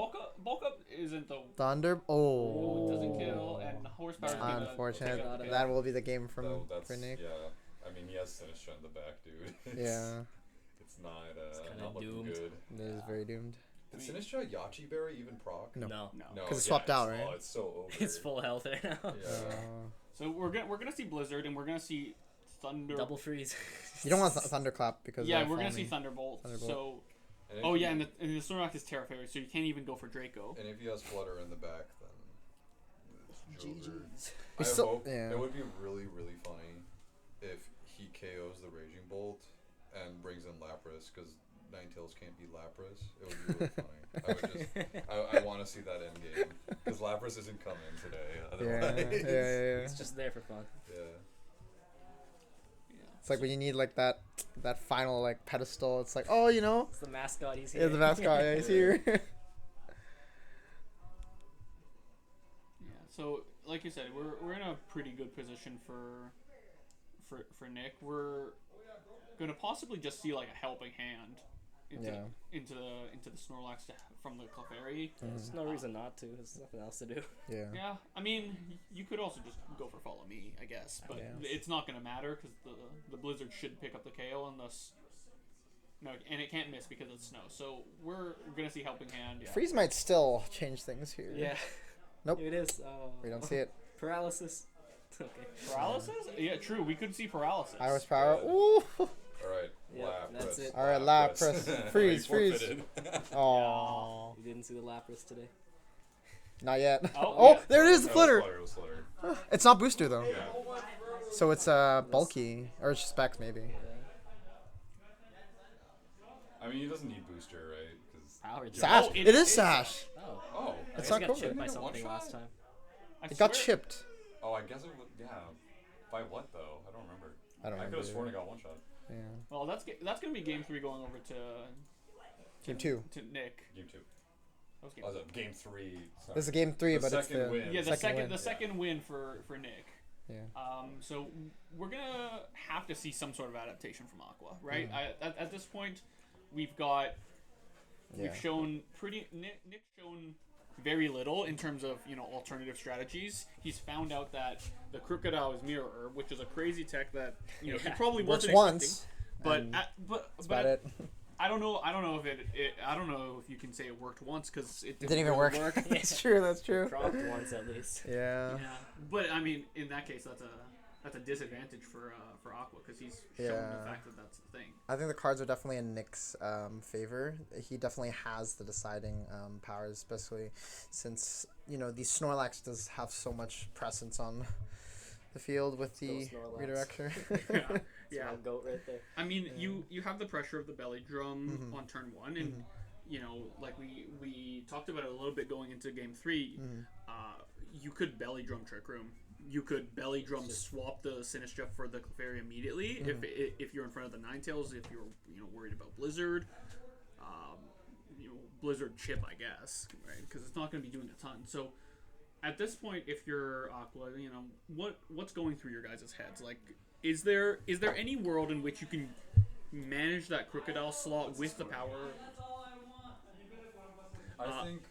bulk up isn't the Thunder. oh, Oh. it doesn't kill, and horsepower. is gonna Unfortunate. take out the That will be the game from Though that's, for Nick. Yeah. I mean, he has Sinistra in the back, dude. Yeah. It's not, kinda not looking doomed. good. It is very doomed. Did Sinistra Yachi Berry even proc? No. No. No, 'Cause it's swapped out, it's- right? Oh, it's so over. It's full health right now. Yeah. So we're gonna see Blizzard, and we're gonna see Thunder. Double freeze. You don't want Thunderclap because Yeah, of we're gonna foaming. see Thunderbolt. Thunderbolt. So And if oh he- yeah, and the Snorlax is Terra Fairy, so you can't even go for Draco. And if he has Flutter in the back, then it's over. GG's. We I still- hope yeah. it would be really, really funny if he KOs the Raging Bolt and brings in Lapras because Ninetales can't beat Lapras. It would be really funny. I want to see that end game because Lapras isn't coming today. Yeah, Otherwise, yeah. It's just there for fun. yeah. Yeah. It's like when you need like that final like pedestal. It's like, oh, you know, It's the mascot. He's here. yeah, the mascot yeah, he's here. Yeah. So like you said, we're in a pretty good position for Nick. We're gonna possibly just see like a helping hand into Yeah. into the Snorlax from the Clefairy. There's no reason not to. There's nothing else to do. Yeah. Yeah, I mean, you could also just go for Follow Me, I guess, but guess. it's not going to matter because the Blizzard should pick up the KO unless and it can't miss because it's snow. So we're going to see Helping Hand. Yeah. Freeze might still change things here. Yeah. Nope. Here it is. We don't see it. Paralysis. Okay. Paralysis? Yeah, true. We could see paralysis. High horsepower. Ooh. All right. Yeah, Lapras. that's it. All right, Lapras. Freeze, He freeze. forfeited. Oh. You didn't see the Lapras today. Not yet. Oh, Oh, yeah. there it is, the That was flutter. Flutter, it was Flutter. It's not booster though. Yeah. So it's bulky or it's just specs maybe. I mean, he doesn't need booster, right? 'Cause Power jump. Sash. Oh, it is Sash. Oh. oh, It's I not guess it got covered. chipped by Isn't it something one last shot? time. I It got swear- chipped. oh, I guess it would. Yeah. By what though? I don't remember. I don't I could remember. have sworn it got one shot. Yeah. Well, that's gonna be game 3 going over to Game 2. to Nick. Game 2. That was game. Oh, is it game 3? Sorry. This is game 3, The but it's second the win. Yeah, the second second win. win for Nick. Yeah. So we're gonna have to see some sort of adaptation from Aqua, right? At this point, we've got we've shown Nick's shown very little in terms of alternative strategies. He's found out that the Crocodile is Mirror Herb, which is a crazy tech that he probably Works wasn't once. expecting. But That's about it. I don't know if I don't know if you can say it worked once because it Didn't even really work. That's true. That's true. Dropped once at least. Yeah. Yeah, but I mean, in that case, that's a disadvantage for Aqua because he's shown the fact that that's the thing. I think the cards are definitely in Nick's favor. He definitely has the deciding powers, especially since the Snorlax does have so much presence on the field with the Snorlax. redirection. Yeah, That's my goat right there. I mean, you have the pressure of the belly drum on turn 1, and like we talked about it a little bit going into game 3. You could belly drum Trick Room. You could belly drum swap the Sinistcha for the Clefairy immediately if you're in front of the Ninetales. If you're worried about Blizzard, Blizzard chip, I guess, right? Because it's not going to be doing a ton. So at this point, if you're Aqua, what's going through your guys' heads? Like, is there any world in which you can manage that Crocodile slot with the power? I think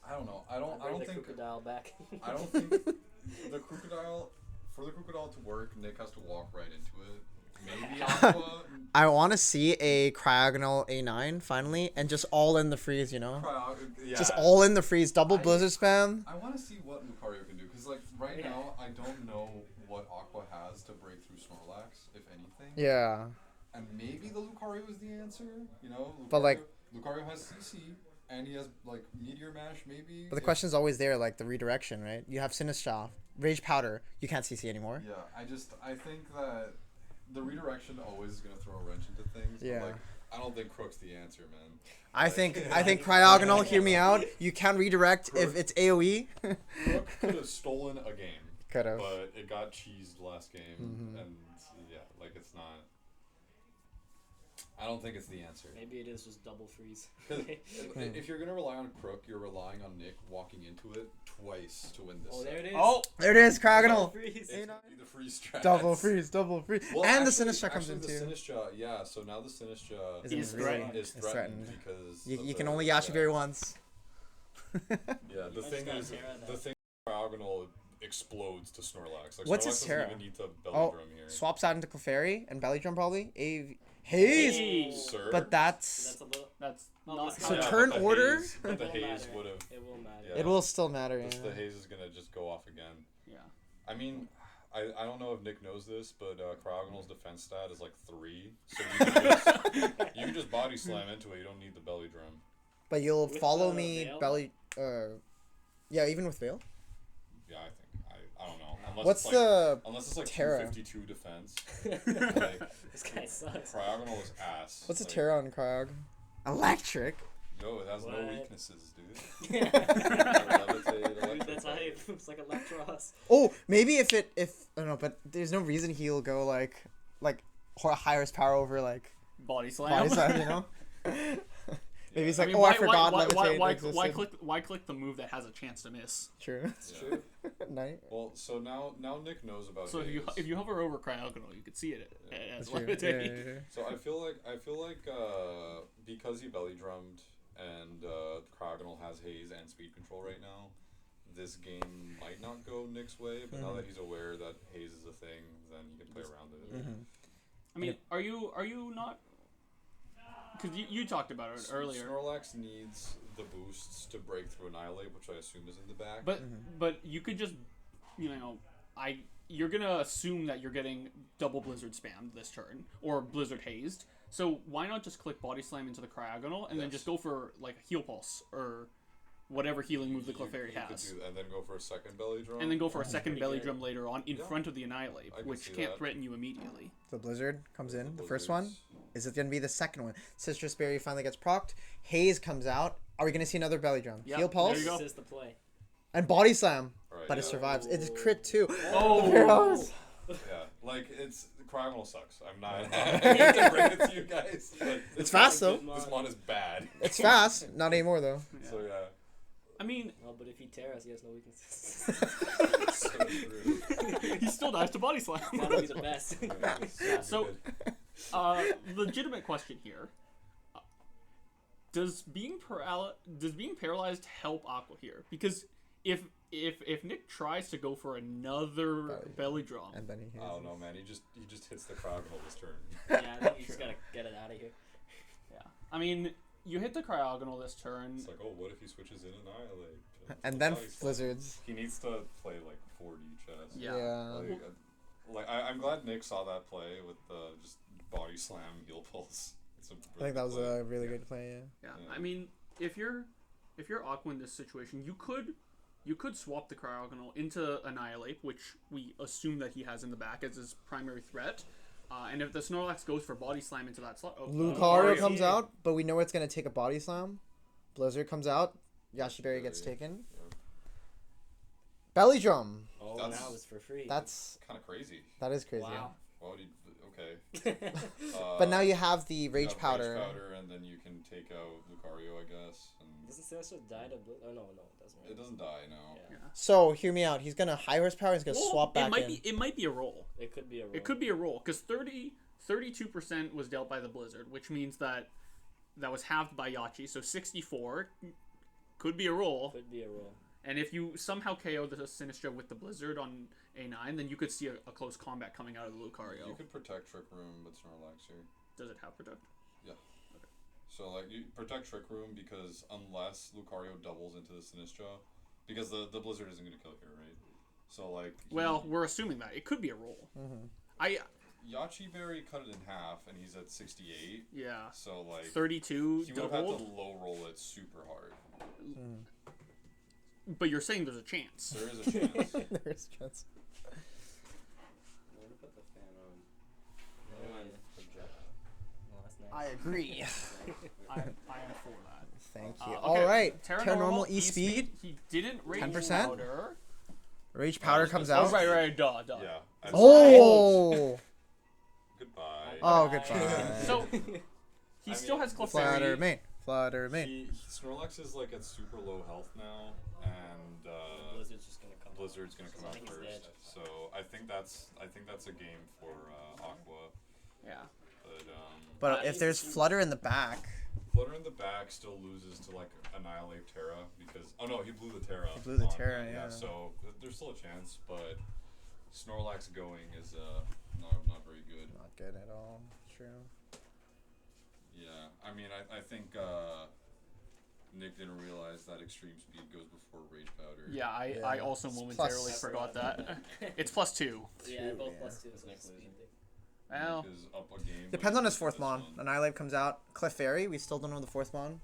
I don't know. I Bring don't the think Crocodile back. I don't think the Crocodile to work, Nick has to walk right into it. Maybe Aqua. I want to see a Cryogonal A9 finally, and just all in the freeze. Just all in the freeze, double Blizzard spam. I want to see what Lucario can do because right now I don't know what Aqua has to break through Snorlax, if anything. Yeah. And maybe the Lucario is the answer. But, Lucario has CC. And he has Meteor Mash maybe. But the question is always there, the redirection, right? You have Sinistcha, Rage Powder. You can't CC anymore. Yeah, I think that the redirection always is gonna throw a wrench into things. Yeah. But, I don't think Crook's the answer, man. I think Cryogonal. Hear me out. You can redirect if it's AOE. Crook could have stolen a game. Could have. But it got cheesed last game, and it's not. I don't think it's the answer. Maybe it is just double freeze. If you're gonna rely on Crook, you're relying on Nick walking into it twice to win this. Oh, there it is. Oh, there it is, Cryogonal. Freeze. The freeze strat. Double freeze. Well, and actually, the Sinistcha comes in too. The Sinistcha, yeah. So now the Sinistcha Is threatened. is threatened because You can only Yashi Berry once. Yeah, the might thing just is, gotta Terra the thing Cryogonal explodes to Snorlax. What's Snorlax his Terra? doesn't even need to belly drum here. Swaps out into Clefairy and Belly Drum probably. Haze. Hey. Sir. But that's That's not not So how- turn but the order? Haze, but the It will haze matter. would have. It will matter. Yeah. it will still matter. Yeah. The haze is gonna just go off again. Yeah. I mean, I don't know if Nick knows this, but Cryogonal's defense stat is 3, so you can just body slam into it. You don't need the belly drum. But you'll With follow the me Veil? Belly. Yeah, think Veil. Yeah, I think I don't know. Unless What's it's unless it's Terra? 252 defense. This guy sucks. Cryogonal is ass. What's a Terra on Cryog? Electric. No, it has no What? weaknesses, dude. Dude, that's hype. It's like Electros. Oh, maybe if I don't know, but there's no reason he'll go highest power over Body slam. body slam, Maybe he's I like, mean, oh, I forgot levitate existed. why click the move that has a chance to miss? True. It's true. Night. Well, so now Nick knows about So haze. if you hover over Cryogonal, you could see it as That's true. levitate. So I feel like because he belly drummed and Cryogonal has haze and speed control right now, this game might not go Nick's way. But now that he's aware that haze is a thing, then he can play around it. I mean, are you not? Because you talked about it earlier. Snorlax needs the boosts to break through Annihilate, which I assume is in the back. But you could just, you're gonna assume that you're getting double Blizzard spammed this turn or Blizzard hazed. So why not just click Body Slam into the Cryogonal and then just go for a Heal Pulse or whatever healing move the Clefairy has. Could do, and then go for a second belly drum. And then go for a second pretty belly good. drum later on in Yeah. front of the Annihilate, I can which see can't that. threaten you immediately. The Blizzard comes in. The first Blizzards. one. Is it going to be the second one? Citrus Berry finally gets procced. Haze comes out. Are we going to see another belly drum? Yep, Heal there Pulse you go. This is the play. and Body Slam. Alright, But it yeah. survives. It's crit too. Oh! Heroes. Yeah, like the Cryogonal sucks. I'm not. I hate to bring it to you guys. But It's fast, though. This mod is bad. It's fast. Not anymore, though. So yeah. I mean, Oh, but if he tears, he has no weaknesses. So true. he still dies to body slam. That'll be the best. So, legitimate question here. Does being paralyzed help Aqua here? Because if Nick tries to go for another belly drum, And then he I don't know, man. He just hits the Cryogonal this turn. Yeah, I think you just gotta get it out of here. yeah, I mean, you hit the Cryogonal this turn. It's like, oh, what if he switches in Annihilate? And then Body slam. Blizzards. He needs to play like 4D chess. Yeah. I'm glad Nick saw that play with the just body slam heal pulse. I think that was a really good play. Yeah, I mean, if you're Aqua in this situation, you could swap the Cryogonal into Annihilate, which we assume that he has in the back as his primary threat. And if the Snorlax goes for body slam into that slot, Lucario comes out, but we know it's gonna take a body slam. Blizzard comes out. Yashiberry gets taken. Yeah. Belly drum. Oh, That's- now it's for free. That's Kind of crazy. that is crazy. Wow. Why would he? Okay. But now you have the You Rage have Powder. Rage powder, and then you can take out Lucario, I guess. And Doesn't Sinestro die to blue? Oh, no, it doesn't. it doesn't die, no. Yeah. So hear me out. He's gonna high horsepower. He's gonna Well, swap back it might in. be a roll. It could be a roll. It could be a roll because 32% was dealt by the Blizzard, which means that was halved by Yachi, so 64 could be a roll. Could be a roll. And if you somehow KO the Sinistcha with the Blizzard on A9, then you could see a close combat coming out of the Lucario. You could protect Trick Room, but Snorlax here. Does it have protect? So like you protect Trick Room because unless Lucario doubles into the Sinistcha, because the Blizzard isn't going to kill here, right? So like. Well, we're assuming that it could be a roll. Yachiberry cut it in half, and he's at 68. Yeah. So like. 32 He to would have had to hold, low roll it super hard. but you're saying there's a chance. There is a chance. There's a chance. I'm gonna put the fan on. Yeah. Project. No, that's nice. I agree. I am for that. Thank you. Okay, All right. Terra Terra Normal Normal E Speed. He didn't rage 10%? powder. Rage Powder comes Oh, out. right, duh. Yeah. Oh. Goodbye. Oh, goodbye. So he still has Clefairy. Flutter main. Flutter main. Snorlax is like at super low health now, and Blizzard's just gonna come. Blizzard's gonna come I out think he's first. dead. So I think that's a game for Aqua. Yeah. But if there's Flutter in the back, Flutter in the back still loses to like Annihilate Terra because he blew the Terra. He blew the on Terra, him, yeah. So there's still a chance, but Snorlax going is not very good. not good at all. True. Yeah, I mean I think Nick didn't realize that extreme speed goes before Rage Powder. Yeah, I Yeah. also It's momentarily plus- forgot that. It's +2. Yeah, both yeah. plus two. It's So Nick speed losing. thing. Well, Nick is up a game. Depends but on his this fourth mon. one. Annihilate comes out. Clefairy, we still don't know the fourth mon.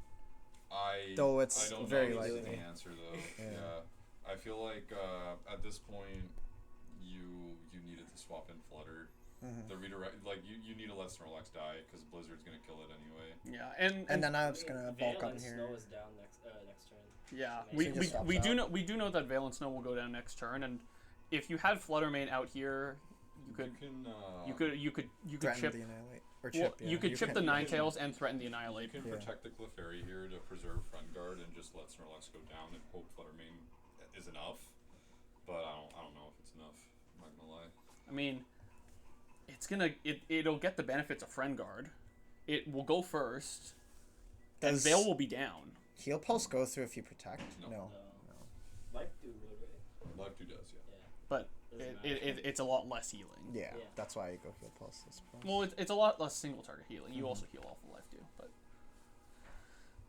Though it's I don't very know likely. the answer though. Yeah. Yeah. I feel like at this point you needed to swap in Flutter. The redirect, like you need to let Snorlax die because Blizzard's gonna kill it anyway. yeah, And then I'm just gonna Veil bulk up and here. Snow is down next turn. yeah, So we, maybe we, just we stops do out. know that Veil and Snow will go down next turn, and if you had Flutter Mane out here, you could Threaten chip. the Annihilate. Or Well, chip, yeah. you could chip the can- Ninetales and threaten the You Annihilate. can Yeah. protect the Clefairy here to preserve Friend Guard and just let Snorlax go down and hope Fluttermane is enough. But I don't know if it's enough. I'm not gonna lie. I mean, it'll get the benefits of Friend Guard. It will go first, and Does Veil will be down. Heal Pulse go through if you protect? No. No. Life do would, right? Life 2 does, yeah. Yeah. But Doesn't it's a lot less healing. Yeah, Yeah. that's why you go Heal Pulse, I suppose. Well, it's a lot less single target healing. You also heal off of life too, but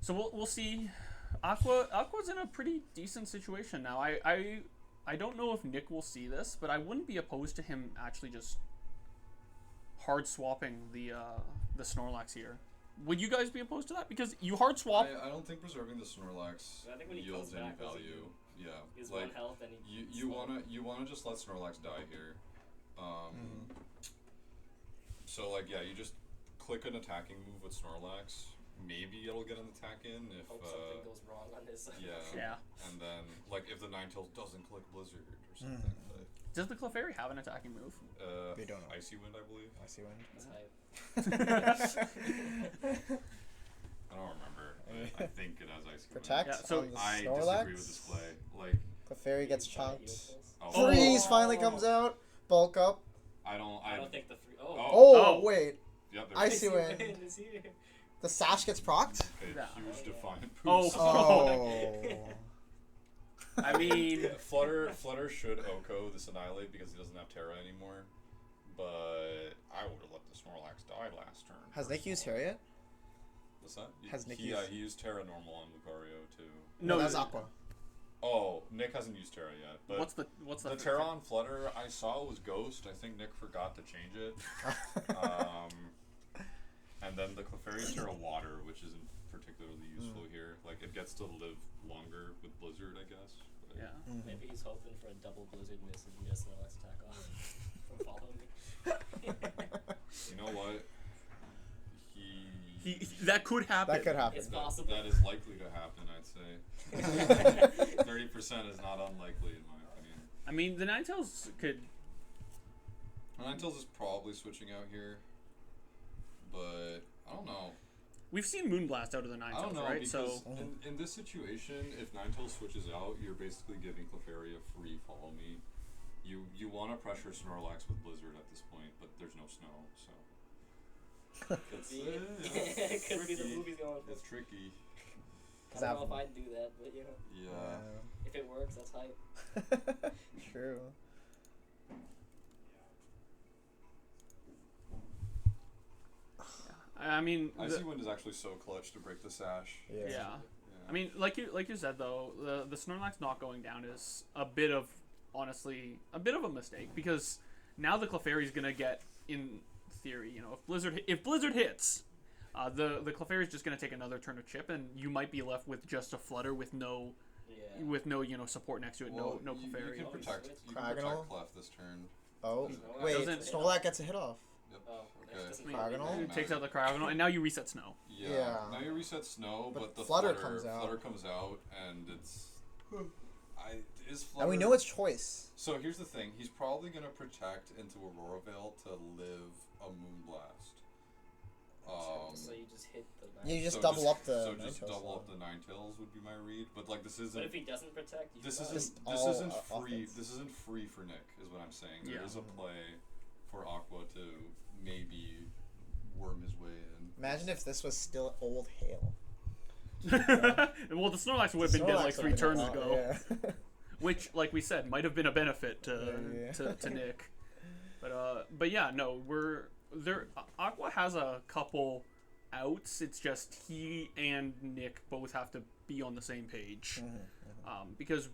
so we'll see. Aqua's in a pretty decent situation now. I don't know if Nick will see this, but I wouldn't be opposed to him actually just hard swapping the Snorlax here. Would you guys be opposed to that? Because you hard swap. I don't think preserving the Snorlax I think when he yields comes any back, doesn't value. Yeah, He's like 1 health and he. you wanna just let Snorlax die here. So like you just click an attacking move with Snorlax. Maybe it'll get an attack in if Hope something goes wrong on his side. yeah. Yeah. And then like if the Ninetales doesn't click Blizzard or something. But Does the Clefairy have an attacking move? We don't know. Icy Wind, I believe. Icy Wind. That's hype. I don't remember. I think it has Icy Protect Yeah, so on the Wind. I Snorlax. disagree with this play. Like, Clefairy gets Is that chunked. useless? oh, Freeze finally comes out. Bulk up. I don't think the free. Oh, wait. Yep, Icy Icy Wind. Wind is here. The Sash gets procced? Okay, Yeah. huge defiant Oh. boost. Oh. I mean, Flutter should Oko this Annihilate because he doesn't have Terra anymore. But I would have let the Snorlax die last turn. Has Nick used Terra yet? What's that? Has Nick he, used- he used Terra normal on Lucario too. no, that's Aqua. Oh, Nick hasn't used Terra yet. But what's the the Terra on Flutter I saw was Ghost. I think Nick forgot to change it. And then the Clefairy Terra Water, which isn't particularly useful here. Like, it gets to live longer with Blizzard, I guess. But Yeah. Maybe he's hoping for a double Blizzard miss and just no less attack off from following me. You know what? That could happen. That could happen. It's possible. That is likely to happen, I'd say. 30% is not unlikely, in my opinion. I mean, the Ninetales could. Ninetales is probably switching out here. But, I don't know. We've seen Moonblast out of the I Ninetales, don't know, right? because So in this situation, if Ninetales switches out, you're basically giving Clefairy a free follow me. You want to pressure Snorlax with Blizzard at this point, but there's no snow, so. It's, It could be the tricky. movie's going for. It's tricky. I don't know if I'd do that, but you know, Yeah. if it works, that's hype. True. I mean, Icy Wind is actually so clutch to break the sash. yeah. I mean, like you said though, the Snorlax not going down is honestly a bit of a mistake, because now the Clefairy is gonna get, in theory, you know, if Blizzard hits, the Clefairy is just gonna take another turn of chip, and you might be left with just a Flutter with no support next to it, Well, no you Clefairy. can protect Craggle? Clef this turn. Oh, Snorlax wait. doesn't- Snorlax gets a hit off. Yep. Oh, Okay. doesn't Craggle? It takes out the Cryogonal, and now you reset Snow. Yeah. Now you reset Snow, But but the Flutter comes out. Flutter comes out, and it's. Is Flutter. And we know it's choice. So here's the thing: he's probably gonna protect into Aurora Veil to live a Moonblast. So you just hit the. You just so double up the So just Ninetales double though. up the Ninetales would be my read, but like this isn't. But if he doesn't protect, you This just isn't. Just This all, isn't free. offense. This isn't free for Nick, is what I'm saying. There Yeah. is a play for Aqua to maybe worm his way in. Imagine if this was still old Hail. Well, the Snorlax would have been dead like 3 turns ago. Yeah. Which, like we said, might have been a benefit to Yeah. to Nick. But yeah, no, Aqua has a couple outs. It's just he and Nick both have to be on the same page, because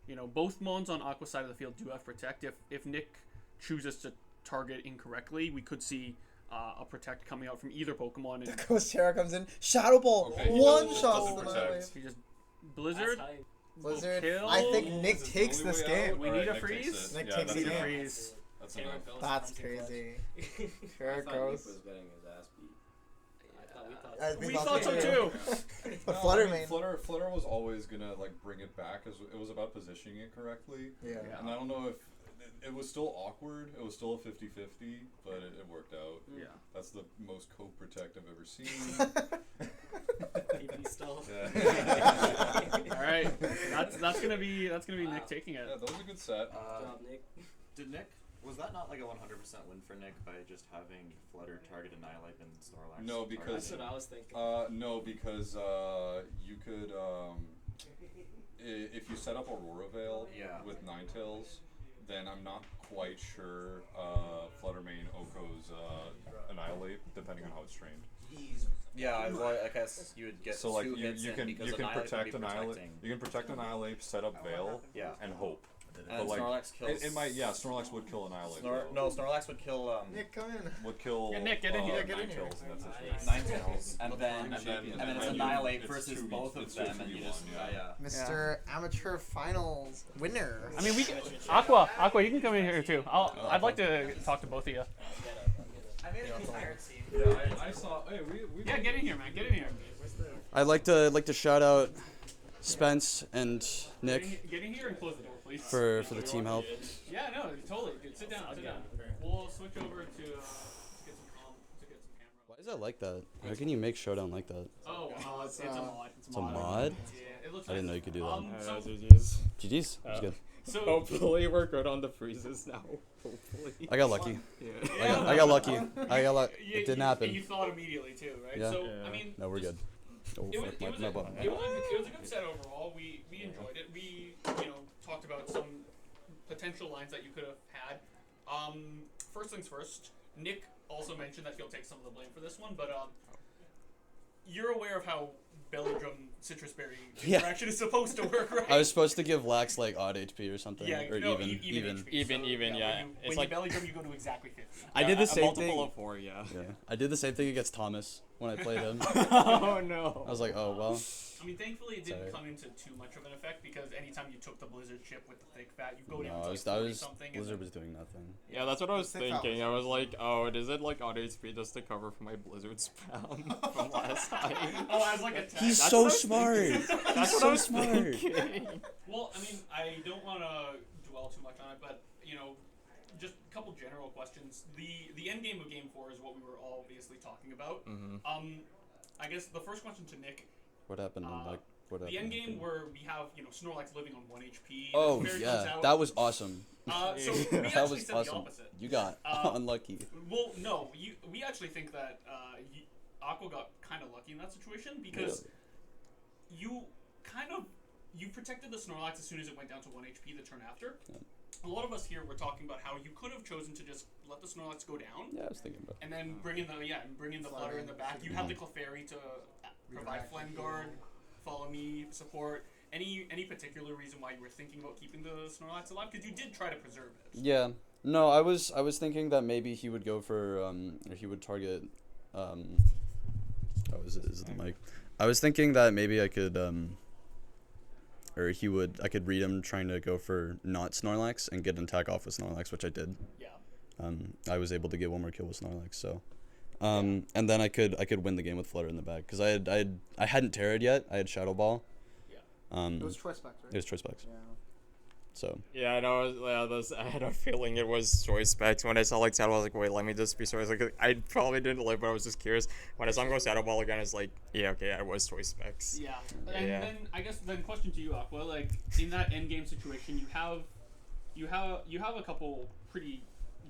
you know both Mons on Aqua's side of the field do have protect. If Nick chooses to target incorrectly, we could see a protect coming out from either Pokemon, and Ghost Terra comes in. Shadow Ball. Okay, he One doesn't shot. protect. he just That's Blizzard. hype. Blizzard. Kill. I think Nick Is it the takes only this way game. out? We Alright, need a Nick takes freeze? it. Nick Yeah, takes that's the game. enough. Freeze. That's Terra enough. Ghost That's comes in clutch. crazy. I Terra thought Nick goes. was getting his ass beat. We thought so We too. thought so too. But No, Flutter I mean, main. Flutter was always gonna like bring it back, as it was about positioning it correctly. Yeah. And I don't know if it was still awkward. It was still a 50-50, but it worked out. Yeah. That's the most co-protect I've ever seen. PP stall. Yeah. All right, that's gonna be Nick taking it. Yeah, that was a good set. Good job, Nick. Did Nick? Was that not like a 100% win for Nick by just having Flutter target Annihilate and Snorlax? No, because- That's what I was thinking. No, because you could if you set up Aurora Veil Yeah. with Ninetales, then I'm not quite sure Flutter main Oko's Annihilate, depending on how it's trained. Yeah, well, I guess you would get So like two you hits in can because you can Annihilate would protect be Annihilate, protecting. you can protect Annihilate, set up Veil, Yeah. and hope. And But like Snorlax kills. it might Snorlax would kill Annihilate. No, Snorlax would kill Nick, come in. Would kill Yeah, Nick, get in here, get in here. Ninetales in that situation. Ninetales, and then it's you- Annihilate it's versus 2v, both of it's them, 2v1, and you just yeah. Mr. Amateur Finals winner. I mean, Aqua, you can come in here too. I'd like to talk to both of you. I made an entire team. Yeah, I saw. Hey, we Yeah, get in here, man. Get in here. I'd like to shout out Spence and Nick Get in here and close the door, please. for the team help. Yeah, no, totally, dude. Sit down, sit down. We'll switch over to get some camera. Why is that like that? How can you make Showdown like that? Oh, it's a mod. It's a mod? Yeah, it looks I didn't nice. know you could do that. So, GG's. That was good. so Hopefully we're good on the freezes now. Hopefully. I got lucky. Yeah. I got lucky. It didn't You happen. thought immediately too, right? Yeah. So Yeah. I mean, No, we're good. Oh, It was, fuck, it, was my a, bum. it was a good set overall. We enjoyed it. We talked about some potential lines that you could have had. First things first. Nick also mentioned that he'll take some of the blame for this one, but you're aware of how Belly Drum Citrus Berry interaction is supposed to work, right? I was supposed to give Lax like odd HP or something. Yeah, or no, even. HP. Even, yeah. When It's you like Belly Drum, you go to exactly 50. I did the a same multiple thing. of 4, yeah. Yeah. I did the same thing against Thomas when I played him. Oh no. I was like, oh well. I mean, thankfully it didn't Sorry. come into too much of an effect because anytime you took the Blizzard chip with the thick fat, you go down No, to I like was 40 something. Blizzard was doing nothing. Yeah, that's what I was Sick foul. thinking. I was like, oh, is it like odd HP just to cover for my Blizzard spam from last time? Oh, as like a test. He's That's so what I was smart. That's He's what so I was smart. thinking. Well, I mean, I don't want to dwell too much on it, but just a couple general questions. The end game of Game 4 is what we were all obviously talking about. I guess the first question to Nick. What happened? What happened? The end game where we have Snorlax living on 1 HP. Oh the fairy comes yeah, out. that was awesome. So we That actually was said awesome. the opposite. You got unlucky. Well, no, we actually think that Aqua got kind of lucky in that situation because you protected the Snorlax as soon as it went down to 1 HP the turn after. Yeah. A lot of us here were talking about how you could have chosen to just let the Snorlax go down. Yeah, I was thinking about. And then bring in the Flutter in the back. You have the Clefairy to provide Flame Guard, Follow Me, support. Any particular reason why you were thinking about keeping the Snorlax alive? Because you did try to preserve it. Yeah. No, I was thinking that maybe he would go for or he would target is it the mic? I was thinking that maybe I could I could read him trying to go for not Snorlax and get an attack off with Snorlax, which I did. Yeah. I was able to get one more kill with Snorlax, so and then I could win the game with Flutter in the back because I hadn't Terra'd yet. I had Shadow Ball. Yeah. It was choice specs, right? It was choice specs. Yeah. So. Yeah, no, I had a feeling it was choice specs. When I saw like Shadow, I was like, wait, let me just be sure. Like, I probably didn't live, but I was just curious. When I saw him go Shadow Ball again, it's like, yeah, okay, I was choice specs. Yeah. And Yeah. then I guess question to you, Aqua, like in that end game situation, you have a couple pretty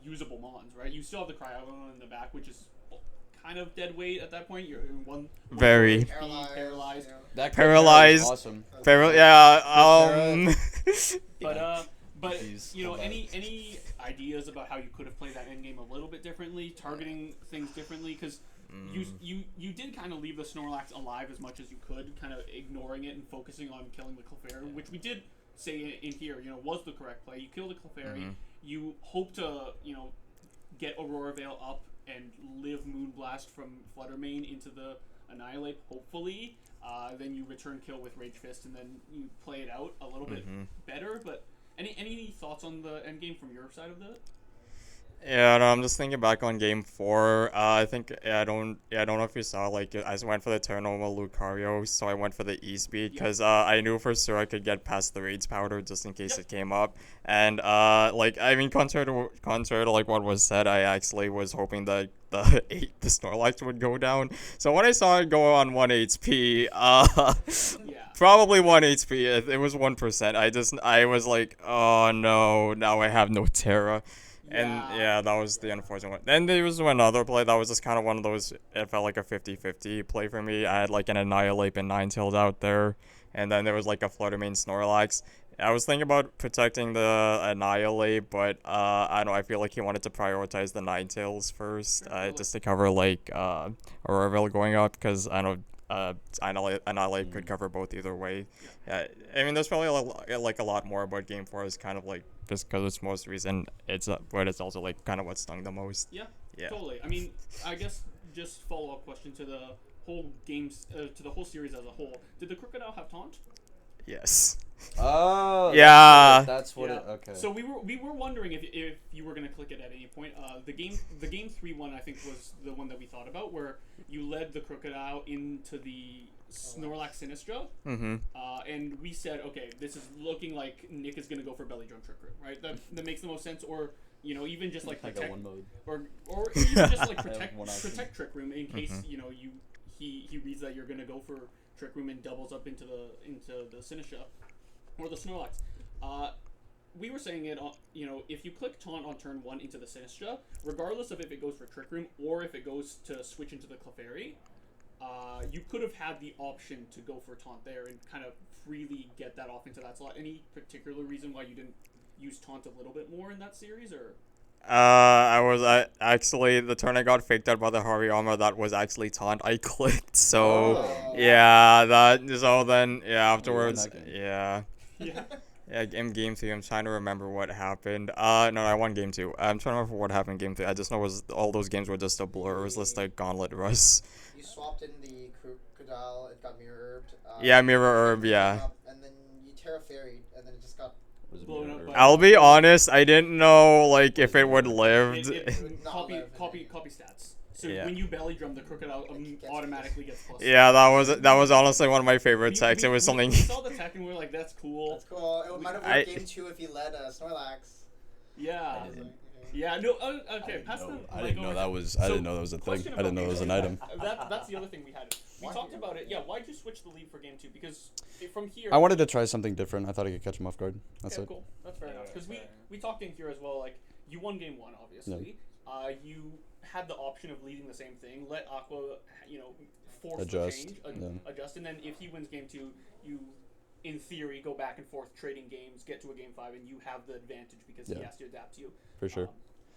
usable mons, right? You still have the Cryogonal in the back, which is kind of dead weight at that point. You're in one Very. paralyzed. Yeah. That Paralyzed. Awesome. Yeah, But Jeez, any ideas about how you could have played that end game a little bit differently, targeting things differently? Because you did kind of leave the Snorlax alive as much as you could, kind of ignoring it and focusing on killing the Clefairy, which we did say in here, was the correct play. You kill the Clefairy. You hope to, get Aurora Veil up and live Moonblast from Flutter Mane into the Annihilate, hopefully. Then you return kill with Rage Fist, and then you play it out a little bit better. But any thoughts on the end game from your side of that? Yeah, no, I'm just thinking back on game 4. I think I don't know if you saw, like, I just went for the Terranoma Lucario, so I went for the E-Speed because I knew for sure I could get past the Raids Powder just in case it came up. And contrary to like what was said, I actually was hoping that the Snorlax would go down. So when I saw it go on 1 HP, probably 1 HP. It was 1%. I was like, oh no, now I have no Terra. And yeah, that was the unfortunate one. Then there was another play that was just kind of one of those, it felt like a 50-50 play for me. I had like an Annihilate and Ninetales out there, and then there was like a Flutter Mane Snorlax. I was thinking about protecting the Annihilate, but I don't know, I feel like he wanted to prioritize the Ninetales first, just to cover like Aurora Veil going up, because I know Annihilate could cover both either way. Yeah, I mean, there's probably a lot more about Game 4 is kind of like, just because it's most recent, but it's also like kind of what stung the most. Yeah, totally. I mean, I guess just follow-up question to the whole games, to the whole series as a whole. Did the Crocodile have taunt? Yes. Oh. Yeah. That's what Yeah. it. Okay. So we were wondering if you were gonna click it at any point. The game 3 one I think was the one that we thought about, where you led the Crocodile into the Snorlax Sinistra. Mm-hmm. And we said, okay, this is looking like Nick is gonna go for Belly Drum Trick Room, right? That makes the most sense. Or even just like I got protect, one mode. or even just like one option. protect Trick Room in case he reads that you're gonna go for Trick Room and doubles up into the Sinistra or the Snorlax. We were saying it, if you click Taunt on turn 1 into the Sinistra, regardless of if it goes for Trick Room or if it goes to switch into the Clefairy, you could have had the option to go for Taunt there and kind of freely get that off into that slot. Any particular reason why you didn't use Taunt a little bit more in that series, or? I actually, the turn I got faked out by the Hariyama, that was actually Taunt. I clicked, so afterwards, Yeah. Yeah, in game 3, I'm trying to remember what happened. No, I won game 2. I'm trying to remember what happened in game 3. I just know all those games were just a blur. It was just like Gauntlet Rush. You swapped in the Crocodile, it got Mirror Herbed. Yeah, Mirror Herb, yeah. And then you Terra Fairy, and then it just got blown up. I'll be honest, I didn't know like if it would live. Copy stats. So Yeah. when you belly drum, the Crocodile automatically gets plus. Yeah, that was honestly one of my favorite techs. It was something. We saw the tech and we were like, "That's cool." That's cool. It might have worked game 2 if you led Snorlax. Yeah. Yeah. No. Okay. I didn't know that was. I didn't know that was a thing. I didn't know it was an item. That's the other thing we had. We talked about it. Yeah. Why'd you switch the lead for game 2? Because from here. I wanted to try something different. I thought I could catch him off guard. That's it. Cool. That's fair enough. Because we talked in here as well. Like you won game 1, obviously. Yeah. You had the option of leading the same thing. Let Aqua, force adjust. the change, adjust, and then if he wins game 2, you, in theory, go back and forth trading games, get to a game 5, and you have the advantage because he has to adapt to you. For sure.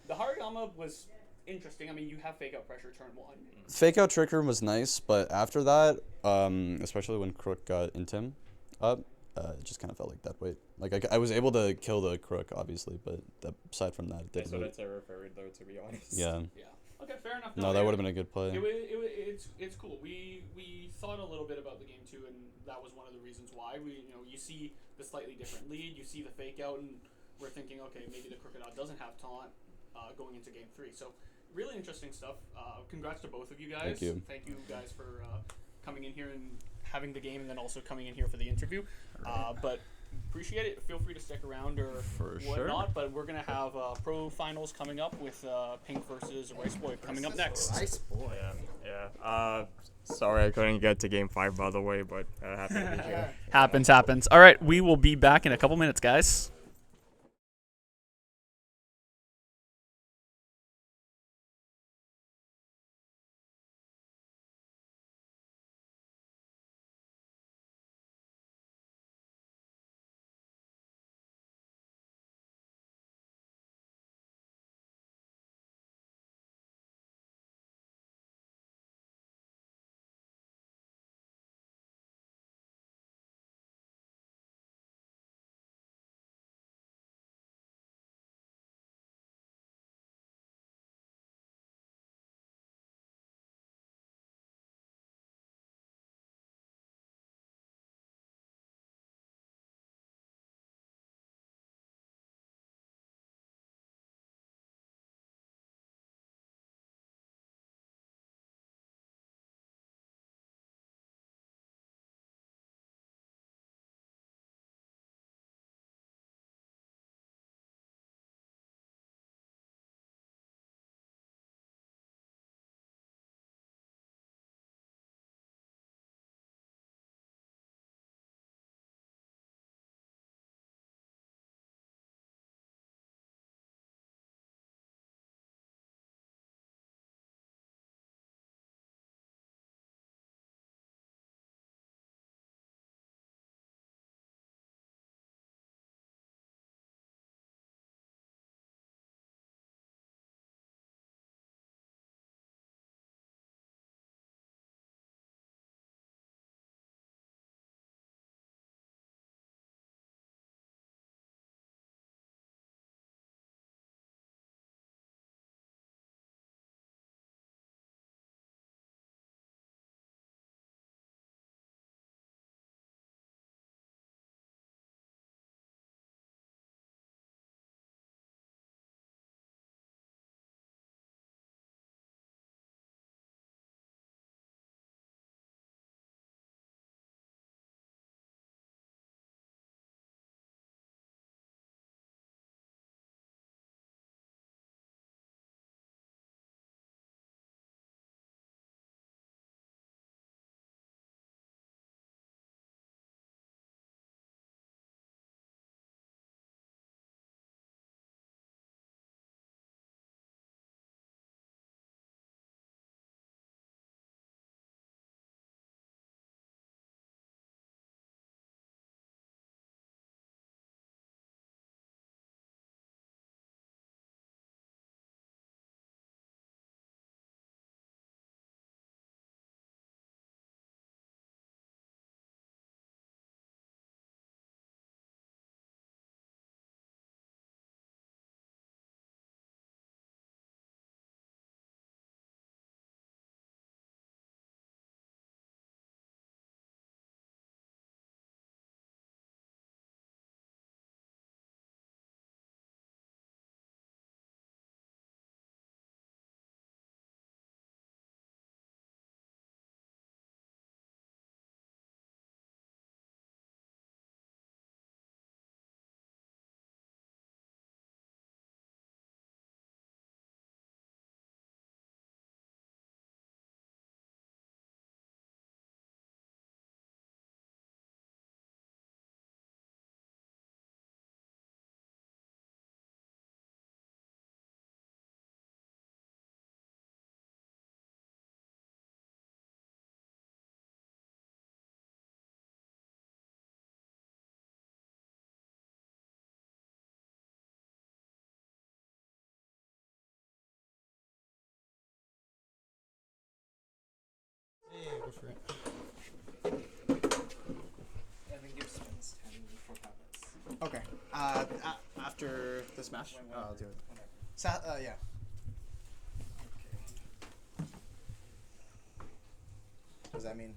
The Hariyama was interesting. I mean, you have fake out pressure turn 1. Fake out Trick Room was nice, but after that, especially when Crook got Intim up, it just kind of felt like dead weight. Like I was able to kill the Crook, obviously, but aside from that, it didn't. That's what it's referred though, to be honest. Yeah. Yeah. Okay, fair enough. No, that would have been a good play. It's cool. We thought a little bit about the game 2, and that was one of the reasons why you see the slightly different lead, you see the fake out, and we're thinking, okay, maybe the Crocodile doesn't have taunt going into game 3. So really interesting stuff. Congrats to both of you guys. Thank you guys for coming in here and having the game, and then also coming in here for the interview. But appreciate it. Feel free to stick around or whatnot. But we're gonna have pro finals coming up with Pink versus riceboyyy coming up next. riceboyyy. Yeah. Sorry I couldn't get to game 5 by the way, but happy to be here. Happens. All right, we will be back in a couple minutes, guys. Go for it. I think your spins 10 before tablets. Okay. After this match, I'll do it. Yeah. What does that mean?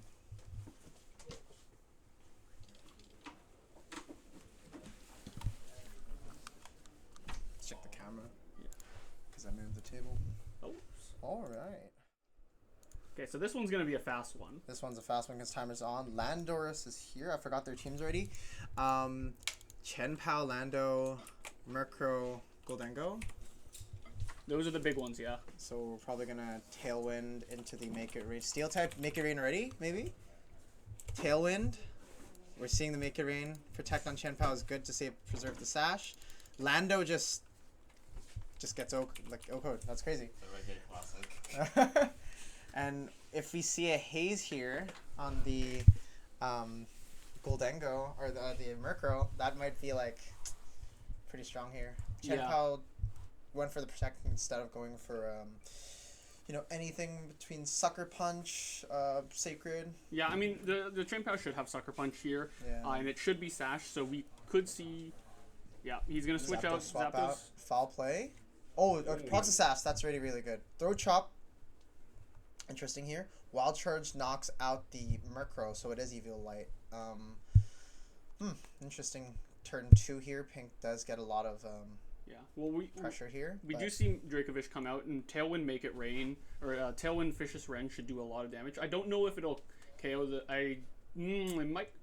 Let's check the camera. Yeah. Because I moved the table. Oh. All right. Okay, so this one's gonna be a fast one. This one's a fast one because timer's on. Landorus is here. I forgot their teams already. Chen Pao, Lando, Murkrow, Goldengo. Those are the big ones, yeah. So we're probably gonna Tailwind into the Make It Rain. Steel type Make It Rain already, maybe? Tailwind. We're seeing the Make It Rain. Protect on Chen Pao is good to save preserve the sash. Lando just gets Oko. That's crazy. The reggae classic. And if we see a haze here on the Goldengo or the Murkrow, that might be like pretty strong here. Chen Pao went for the protect instead of going for anything between Sucker Punch, Sacred. Yeah, I mean the Chen Pao should have Sucker Punch here, Yeah. and it should be Sash, so we could see. Yeah, he's gonna switch out Swap Zapdos. out. Foul play. Oh, Proxy Sash. That's really, really good. Throw Chop. Interesting here. Wild Charge knocks out the Murkrow, so it is Evil Light. Interesting. Turn 2 here. Pink does get a lot of pressure here. We do see Dracovish come out, and Tailwind Make It Rain, or Tailwind Vicious Wren should do a lot of damage. I don't know if it'll KO the...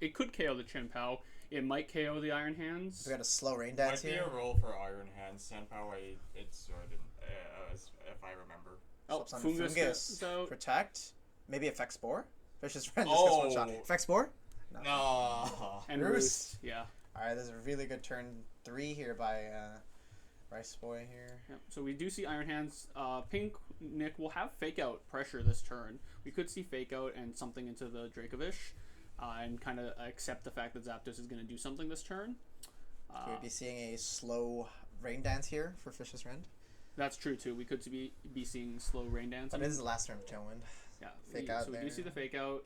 It could KO the Chen Pao. It might KO the Iron Hands. We got a slow rain dance Might here. be a roll for Iron Hands. Senpao, it's if I remember. Oh, Slips on Fungus. So Protect. Maybe Effect Spore. Vicious Wren just gets one shot. Effect Spore? No. and Roost. Roost. Yeah. Alright, this is a really good turn 3 here by riceboyyy here. Yep. So we do see Iron Hands. Pink Nick will have Fake Out pressure this turn. We could see Fake Out and something into the Dracovish, and kind of accept the fact that Zapdos is going to do something this turn. We'd be seeing a slow rain dance here for Vicious Wren. That's true too. We could be seeing slow rain dance. But it is the last turn of Tailwind. Yeah. Fake out so we there. do see the Fake Out,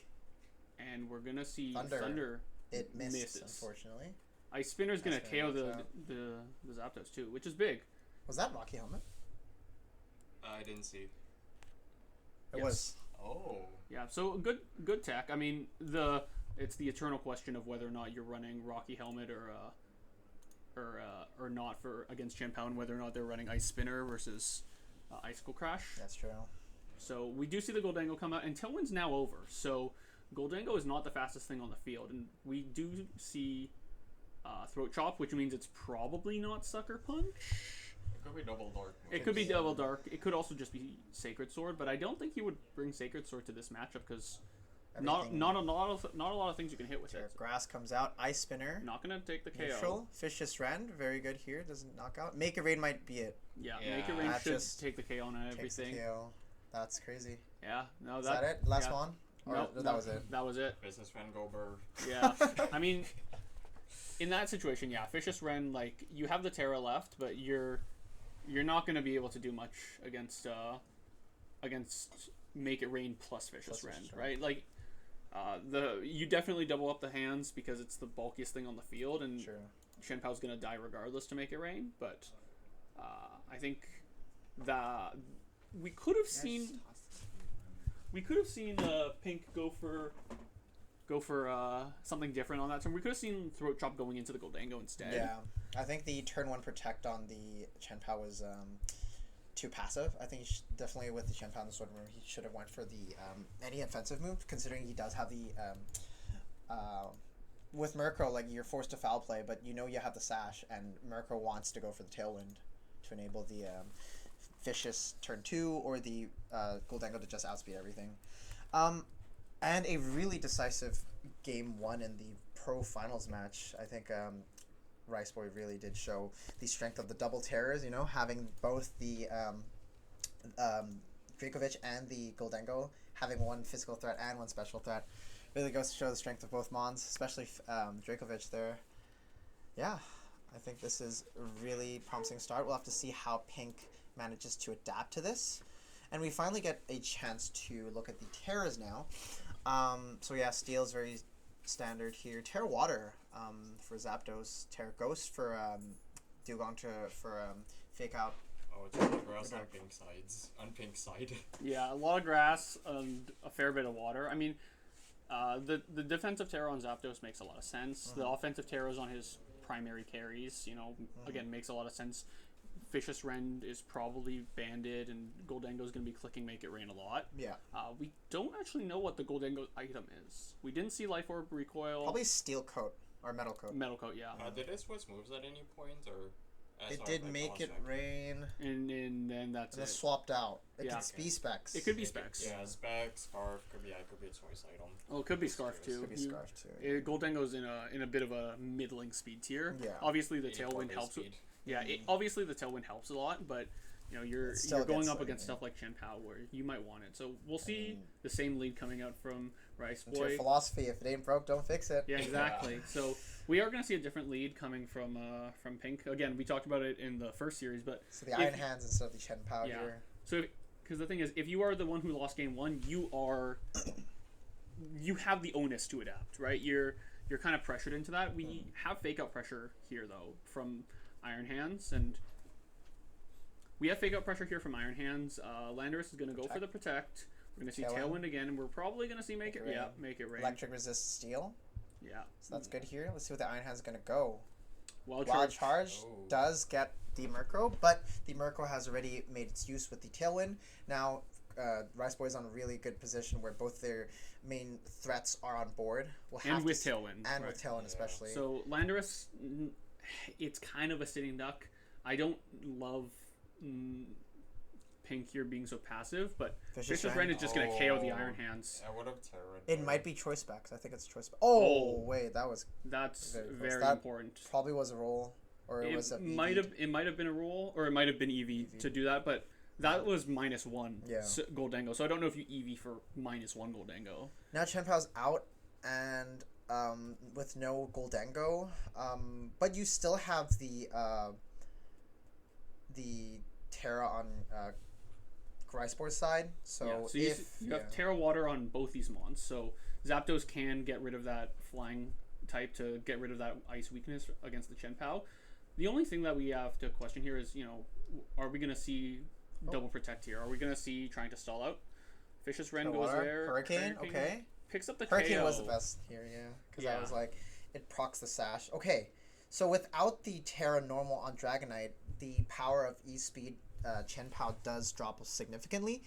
and we're gonna see Thunder. Thunder. It misses, misses. Unfortunately. Ice Spinner's gonna Ice Spinner KO knocks the Zapdos too, which is big. Was that Rocky Helmet? I didn't see. It Yes. was. Oh. Yeah. So good tech. I mean it's the eternal question of whether or not you're running Rocky Helmet or not for against Chen Pao, and whether or not they're running Ice Spinner versus Icicle Crash. That's true. So we do see the Goldengo come out, and Tailwind's now over. So Goldengo is not the fastest thing on the field, and we do see Throat Chop, which means it's probably not Sucker Punch. It could be Double Dark. It could be Double Dark. It could also just be Sacred Sword, but I don't think he would bring Sacred Sword to this matchup because not a lot of things you can hit with it. Grass comes out. Ice Spinner. Not gonna take the KO. Neutral. Vicious Wren. Very good here. Doesn't knock out. Make a Rain might be it. Yeah, Yeah. Make It Rain That should just take the KO on Takes the everything. KO. That's crazy. Yeah, no, Is that it? Last yeah. one? Or No, that was it? That was it. Business Fan Gober. Yeah, I mean, in that situation, yeah, Vicious Wren, like you have the Terra left, but you're not going to be able to do much against Make It Rain plus Vicious Wren, right? Like you definitely double up the hands because it's the bulkiest thing on the field, and Sure. Chen Pao's going to die regardless to Make It Rain. But I think that we could have seen Pink go for something different on that turn. We could have seen Throat Chop going into the Goldango instead. Yeah. I think the turn 1 protect on the Chen Pao was too passive. I think definitely with the Chen Pao in the Sword Room, he should have went for the any offensive move, considering he does have the with Murkrow, like you're forced to foul play, but you know you have the sash, and Murkrow wants to go for the Tailwind to enable the Vicious turn 2 or the Goldango to just outspeed everything. And a really decisive game 1 in the Pro Finals match. I think riceboyyy really did show the strength of the double terrors, having both the Dracovish and the Goldango having one physical threat and one special threat. Really goes to show the strength of both Mons, especially Dracovish there. Yeah, I think this is a really promising start. We'll have to see how Pink manages to adapt to this. And we finally get a chance to look at the terrors now. So yeah, Steel is very standard here. Terra Water for Zapdos. Terra Ghost for Dugong for Fake Out. Oh, it's just grass on pink sides. On pink side. Yeah, a lot of grass and a fair bit of water. I mean, the defensive Terra on Zapdos makes a lot of sense. The offensive Terra's on his primary carries, again, makes a lot of sense. Vicious Rend is probably banded, and Goldengo's going to be clicking Make It Rain a lot. Yeah. We don't actually know what the Goldengo item is. We didn't see Life Orb Recoil. Probably Steel Coat or Metal Coat. Metal Coat, yeah. Did it switch moves at any point, or? It did Make It Rain. And then that's and it. swapped out. It Yeah. could be Specs. It could be Specs. Yeah, Specs, Scarf, could be a choice item. Oh, it could be Scarf too. Could be Scarf too. Goldengo's in a bit of a middling speed tier. Yeah. Obviously the Tailwind helps. Yeah, obviously the Tailwind helps a lot, but you're going up against stuff like Chen Pao where you might want it. So we'll see the same lead coming out from Rice It's your Boy. philosophy: if it ain't broke, don't fix it. Yeah, exactly. So we are going to see a different lead coming from Pink. Again, we talked about it in the first series, but so the Iron Hands instead of the Chen Pao here. So because the thing is, if you are the one who lost game 1, you have the onus to adapt, right? You're kind of pressured into that. We have fake out pressure here though from Iron Hands, and we have fake out pressure here from Iron Hands. Landorus is going to go for the Protect. We're going to see Tailwind again, and we're probably going to see Make It Rain. Yeah, Make It Rain. Electric Resist Steel. Yeah. So that's good here. Let's see what the Iron Hand's is going to go. Wild Charge does get the Murkrow, but the Murkrow has already made its use with the Tailwind. Now, Rice Boy's on a really good position where both their main threats are on board. And with Tailwind. And with Tailwind especially. So Landorus, it's kind of a sitting duck. I don't love Pink here being so passive, but Vicious Rend is just going to KO the Iron Hands. I would have Terra. It might be Choice Specs. I think it's Choice Specs. Oh, wait, that's very that important. Probably was a roll, or it was a it might have been a roll, or it might have been EV to do that, but that was -1 Goldengo. So I don't know if you EV for -1 Goldengo. Now Chen Pao's out, and with no Goldengo, but you still have the Terra on Ricebor's side. So you have Terra Water on both these mons. So Zapdos can get rid of that flying type to get rid of that ice weakness against the Chen Pao. The only thing that we have to question here is, are we going to see double protect here? Are we going to see trying to stall out? Vicious Rend goes there. Hurricane, okay. Picks up the Hurricane KO. was the best here, because I was like, it procs the Sash. Okay, so without the Terra normal on Dragonite, the power of E-Speed Chen Pao does drop significantly.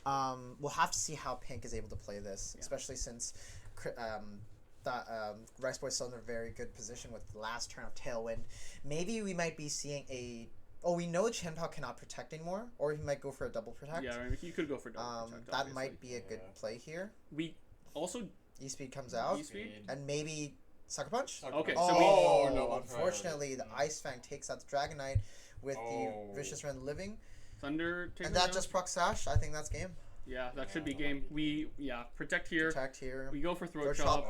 We'll have to see how Pink is able to play this, especially since Rice Boy's still in a very good position with the last turn of Tailwind. Maybe we might be seeing we know Chen Pao cannot protect anymore, or he might go for a double protect. Yeah, he could go for double protect. That might be a good play here. We also E-Speed comes out, and maybe Sucker Punch. Okay, so unfortunately, the Ice Fang takes out the Dragonite with the Vicious Rend living. Thunder takes and that just proc Sash. I think that's game. Yeah, that should be game. We protect here. Protect here. We go for Throat Chop.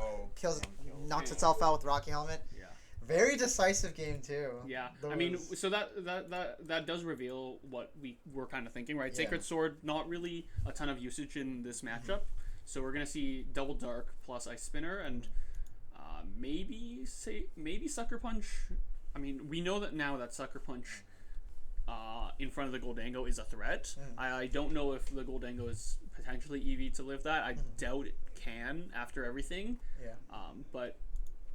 Knocks itself out with Rocky Helmet. Yeah. Very decisive game too. Yeah. I mean, so that does reveal what we were kind of thinking, right? Sacred Sword, not really a ton of usage in this matchup. So we're gonna see Double Dark plus Ice Spinner and maybe Sucker Punch. I mean, we know that now that Sucker Punch in front of the Goldango is a threat. I don't know if the Goldango is potentially EV to live that. I doubt it can after everything. Yeah. But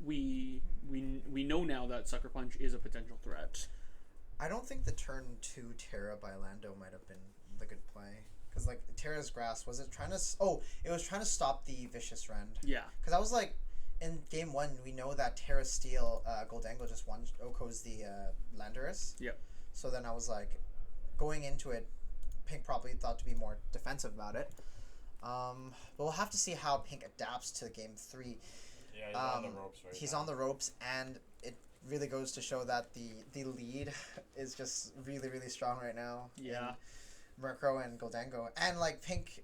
we know now that Sucker Punch is a potential threat. I don't think the turn 2 Terra by Lando might have been the good play. Because, like, Terra's Grass, was it trying to... it was trying to stop the Vicious Rend. Yeah. Because I was like, in Game 1, we know that Terra Steel Goldango just Oko's the Landorus. Yep. So then I was like, going into it, Pink probably thought to be more defensive about it. But we'll have to see how Pink adapts to Game 3. Yeah, he's on the ropes right He's now. on the ropes, and it really goes to show that the lead is just really, really strong right now. Yeah. Murkrow and Goldango. And, like, Pink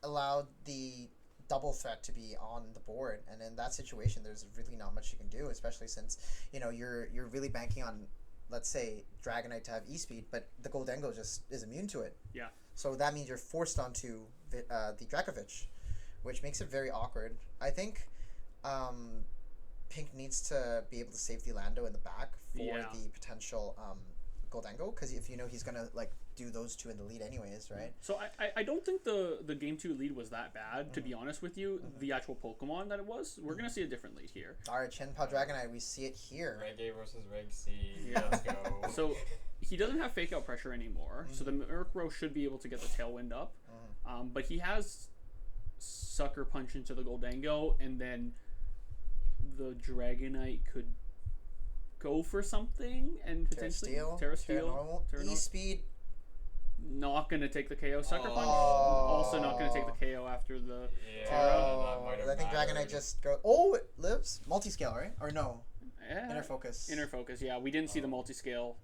allowed the double threat to be on the board, and in that situation, there's really not much you can do, especially since, you're really banking on, let's say, Dragonite to have E-Speed, but the Goldango just is immune to it. Yeah. So that means you're forced onto the Dracovic, which makes it very awkward. I think Pink needs to be able to save the Lando in the back for the potential Goldango, because if he's gonna like do those two in the lead anyways, right? So I don't think the game 2 lead was that bad, to be honest with you. The actual Pokemon that it was, we're gonna see a different lead here. Alright, Chenpao Dragonite, we see it here. Reg A versus Reg C. Yeah. Let's go. So he doesn't have fake out pressure anymore, so the Murkrow should be able to get the Tailwind up. But he has Sucker Punch into the Goldango, and then the Dragonite could go for something and potentially Terra Steel. E-Speed. Not gonna take the KO. Sucker Punch also not gonna take the KO after the Terra. I think Dragonite just go. Oh, it lives. Multi-scale, right? Or no? Yeah. Inner focus. Inner focus. Yeah, we didn't see the multi-scale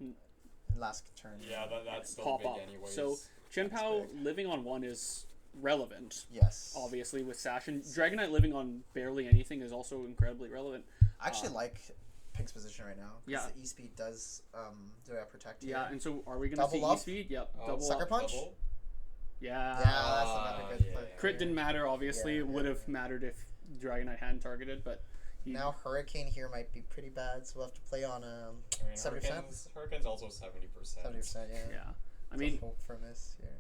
last turn. Yeah, that's still pop big up. anyways. So Chenpao living on 1 is relevant. Yes. Obviously with Sash, and Dragonite living on barely anything is also incredibly relevant. I actually like Pink's position right now. Yeah. The E-Speed does protect here. Yeah, and so are we gonna see E-Speed? Yep. Double Sucker up. Punch? Double? Yeah. That's another good play. Crit didn't matter, obviously. It would have mattered if Dragonite hadn't targeted, but now Hurricane here might be pretty bad, so we'll have to play on 70%. Hurricane's also 70%. 70%, yeah. Yeah. I mean, hope for miss here.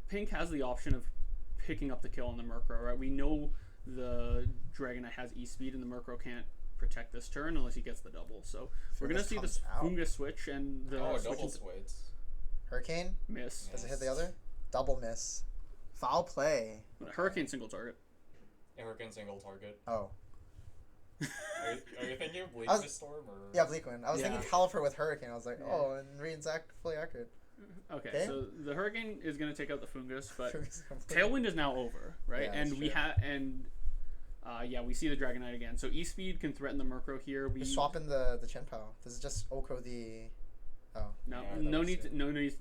Pink has the option of picking up the kill on the Murkrow, right? We know the Dragonite has E-Speed, and the Murkrow can't protect this turn unless he gets the double. So we're going to see this Fungus switch and the double switch. Miss. Hurricane? Does it hit the other? Double miss. Foul play. Hurricane single target. Yeah, Hurricane single target. Oh. Are you thinking of Bleak Storm? Or? Yeah, Bleak Wind. I was thinking Caliper with Hurricane. I was like, and Reed's fully accurate. Okay, so the Hurricane is going to take out the Fungus, but Tailwind is now over, right? Yeah, and we see the Dragonite again. So E-Speed can threaten the Murkrow here. We swap in the Chenpao. This is just Oko the... Oh. No need to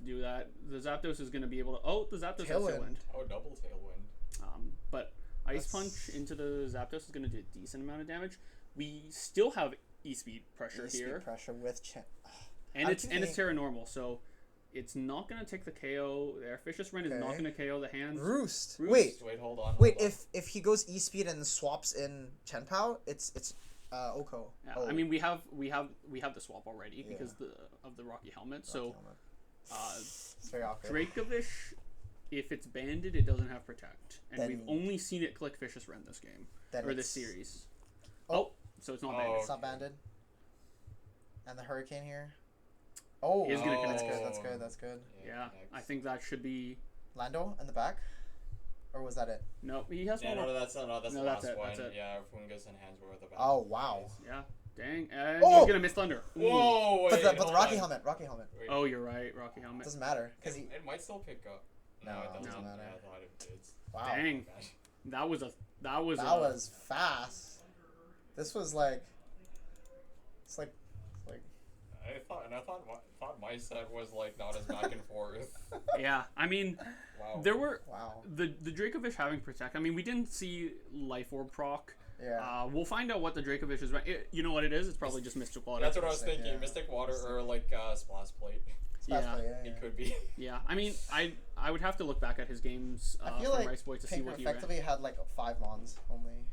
do that. The Zapdos is going to be able to... Oh, the Zapdos has Tailwind. Oh, double Tailwind. But Ice Punch into the Zapdos is going to do a decent amount of damage. We still have E-Speed pressure here. Pressure with and it's Terra Normal, so it's not going to take the KO there. Fishious Rend is not going to KO the hands. Roost. Wait, hold on. If he goes E-Speed and swaps in Chenpao, it's Oko. Yeah, I mean we have the swap already because of the Rocky Helmet. It's very awkward. Dracovish, if it's banded, it doesn't have Protect, and we've only seen it click Fishious Rend this game or this series. So it's not banded. It's not banded. And the Hurricane here. Oh, he is gonna connect. That's good. Yeah, I think that should be Lando in the back. Or was that it? No, he has one. That's the last one. That's it. Yeah, Fungus and Hands were the back. Oh, wow. Yeah, dang. And he's gonna miss Thunder. Whoa, wait, but the Rocky Helmet. Wait. Oh, you're right. Rocky Helmet. Doesn't matter. Because it might still pick up. No, it doesn't matter. I thought it did. Wow. Dang. That was fast. This was like... It's like... I thought my set was like not as back and forth. Yeah, I mean, there were the Dracovish having Protect. I mean, we didn't see Life Orb proc. Yeah. We'll find out what the Dracovish is. You know what it is? It's probably just Mystic Water. That's what I was thinking. Yeah. Mystic Water or like Splash Plate. It could be. Yeah, I mean, I would have to look back at his games I feel from like Riceboyyy to see what he effectively had like 5 mons only.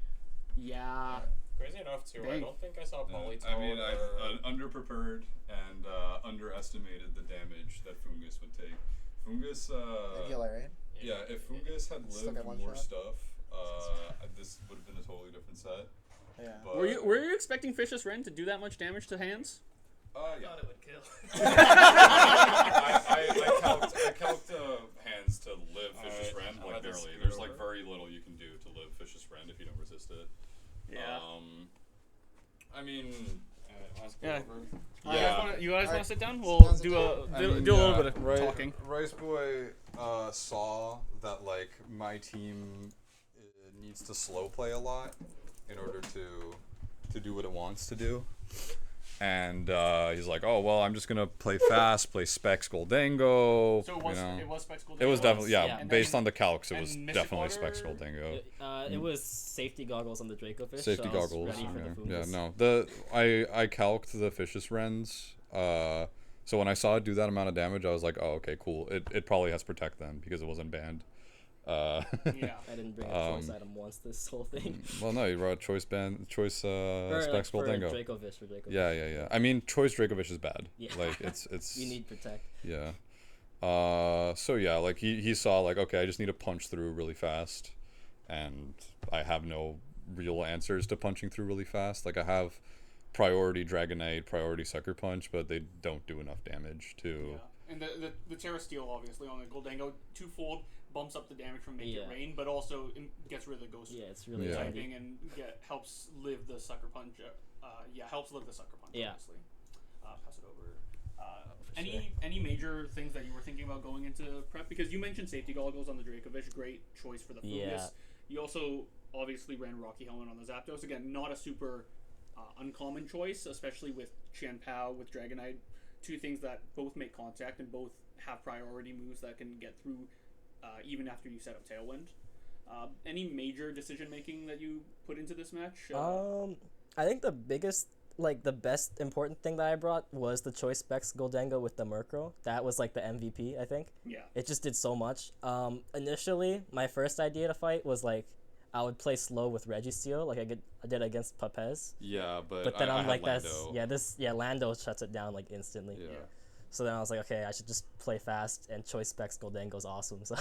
Yeah. Crazy enough too. I don't think I saw Polytone. I mean, I underprepared and underestimated the damage that Fungus would take. Fungus. Right? Yeah, if Fungus had lived more stuff, this would have been a totally different set. Yeah. But were you expecting Fishious Rend to do that much damage to hands? I thought it would kill. I calced hands to live Fishious Rend like barely. There's like very little you can do to live Fishious Rend if you don't resist it. Yeah. I mean, You guys want to sit down? We'll do a little bit of talking. Riceboyyy saw that like my team needs to slow play a lot in order to do what it wants to do. And he's like, oh, well, I'm just going to play fast, play Specs Goldango. So it was Specs Goldango? It was definitely, based on the calcs, it was definitely Specs Goldango. It was safety goggles on the Dracovish. Safety goggles. I calced the Fishious Rends. So when I saw it do that amount of damage, I was like, oh, okay, cool. It probably has Protect then because it wasn't banned. Uh, Yeah. I didn't bring a choice item once this whole thing. well, no, you brought choice specs for Goldengo. Dracovish, Yeah. I mean, choice Dracovish is bad. Yeah. Like it's. You need protect. Yeah. So yeah, like he saw like, okay, I just need to punch through really fast, and I have no real answers to punching through really fast. Like I have priority Dragonite, priority Sucker Punch, but they don't do enough damage to. Yeah. And the Terra Steel obviously on the Goldango twofold bumps up the damage from Make It Rain, but also gets rid of the Ghost. Yeah, it's really typing and helps live the Sucker Punch. Helps live the Sucker Punch. Yeah. Obviously. Pass it over. Any major things that you were thinking about going into prep? Because you mentioned safety goggles on the Dracovish, great choice for the Fungus. Yeah. You also obviously ran Rocky Helmet on the Zapdos. Again, not a super uncommon choice, especially with Chen Pao, with Dragonite. Two things that both make contact and both have priority moves that can get through even after you set up Tailwind. Any major decision making that you put into this match? I think the biggest, like the best important thing that I brought was the Choice Specs Goldango with the Murkrow. That was like the MVP, I think. Yeah. It just did so much. Initially, my first idea to fight was like I would play slow with Registeel, like I did against Papez. Yeah, but then I'm like, Lando. Lando shuts it down like instantly. Yeah. So then I was like, okay, I should just play fast, and Choice Specs Goldango's awesome. So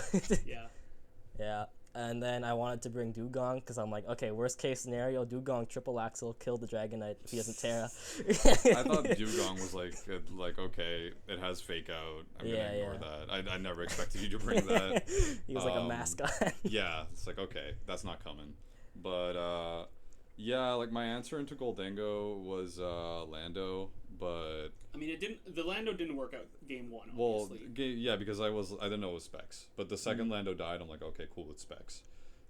yeah. And then I wanted to bring Dugong because I'm like, okay, worst case scenario, Dugong triple axle, kill the Dragonite if he doesn't Terra. I thought Dugong was like okay, it has Fake Out. I'm gonna ignore that. I never expected you to bring that. He was like a mascot. Yeah, it's like, okay, that's not coming. But yeah, like my answer into Goldango was Lando, but I mean, the Lando didn't work out game one. Obviously. Well, yeah, because I didn't know it was Specs, but the second Lando died, I'm like, okay, cool, it's Specs.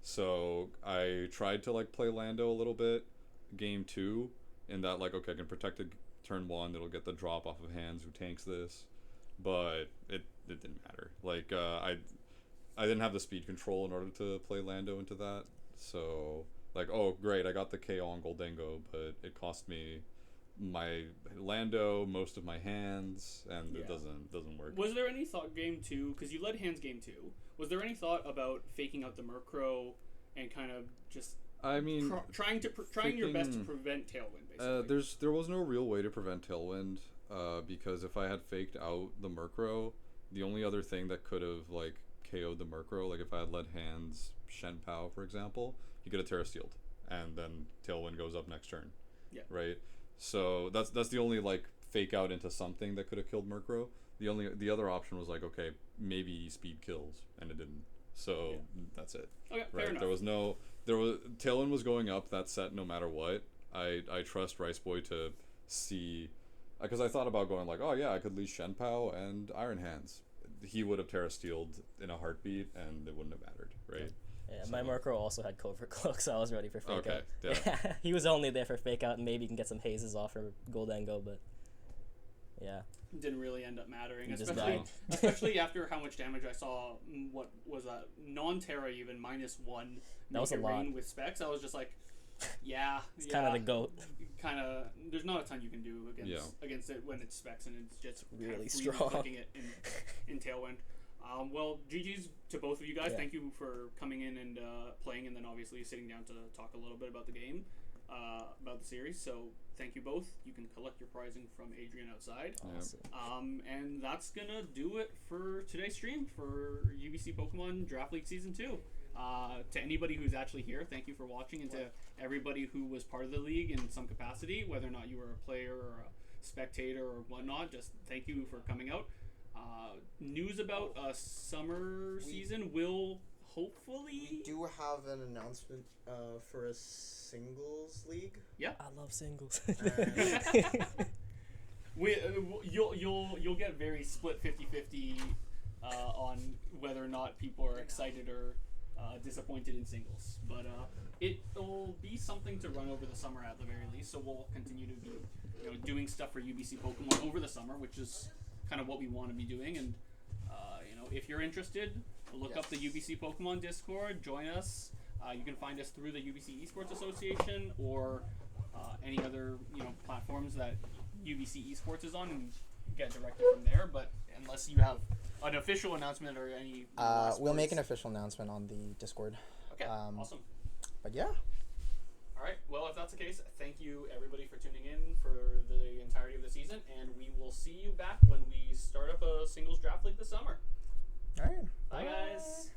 So I tried to like play Lando a little bit, game 2, in that like, okay, I can protect it turn 1, it'll get the drop off of hands who tanks this, but it didn't matter. Like I didn't have the speed control in order to play Lando into that, so like, oh great, I got the KO on Goldango, but it cost me my Lando, most of my hands, and it doesn't work. Was there any thought game 2, because you led hands game 2, was there any thought about faking out the Murkrow and kind of just trying your best to prevent Tailwind, basically? There was no real way to prevent Tailwind, because if I had faked out the Murkrow, the only other thing that could have like KO'd the Murkrow, like if I had led hands Shen Pao, for example, he could have Terra Steeled, and then Tailwind goes up next turn. Yeah. Right? So that's the only like fake out into something that could have killed Murkrow. The other option was like, okay, maybe speed kills, and it didn't. So that's it. Okay, right? fair enough. Tailwind was going up that set no matter what. I trust riceboyyy to see, because I thought about going like, oh yeah, I could leash Shen Pao and Iron Hands. He would have Terra Steeled in a heartbeat, and it wouldn't have mattered, right? Yeah, my Murkrow also had Covert Cloak, so I was ready for Fake Out. Yeah. He was only there for Fake Out, and maybe you can get some hazes off for Goldango, but yeah. Didn't really end up mattering, He especially after how much damage I saw. What was that? Non-Terra even -1. That was a lot. With Specs, I was just like, it's kind of the goat. Kind of, there's not a ton you can do against it when it's Specs, and it's just really kind of strong. flicking it in Tailwind. Well, GG's to both of you guys. Thank you for coming in and playing, and then obviously sitting down to talk a little bit about the game, about the series. So thank you both. You can collect your prizing from Adrian outside. Awesome. And that's gonna do it for today's stream for UBC Pokemon Draft League Season 2. To anybody who's actually here, thank you for watching, and to everybody who was part of the league in some capacity, whether or not you were a player or a spectator or whatnot, just thank you for coming out. News about summer season will hopefully... We do have an announcement for a singles league. Yeah. I love singles. You'll get very split 50-50 on whether or not people are excited or disappointed in singles, but it'll be something to run over the summer at the very least. So we'll continue to be doing stuff for UBC Pokemon over the summer, which is kind of what we want to be doing. And if you're interested, look up the UBC Pokemon Discord, join us. You can find us through the UBC Esports Association or any other platforms that UBC Esports is on, and get directed from there. But unless you have an official announcement or any. We'll make an official announcement on the Discord. Okay, awesome. But yeah. All right. Well, if that's the case, thank you everybody for tuning in for the entirety of the season, and we will see you back when we start up a singles draft league this summer. All right. Bye guys.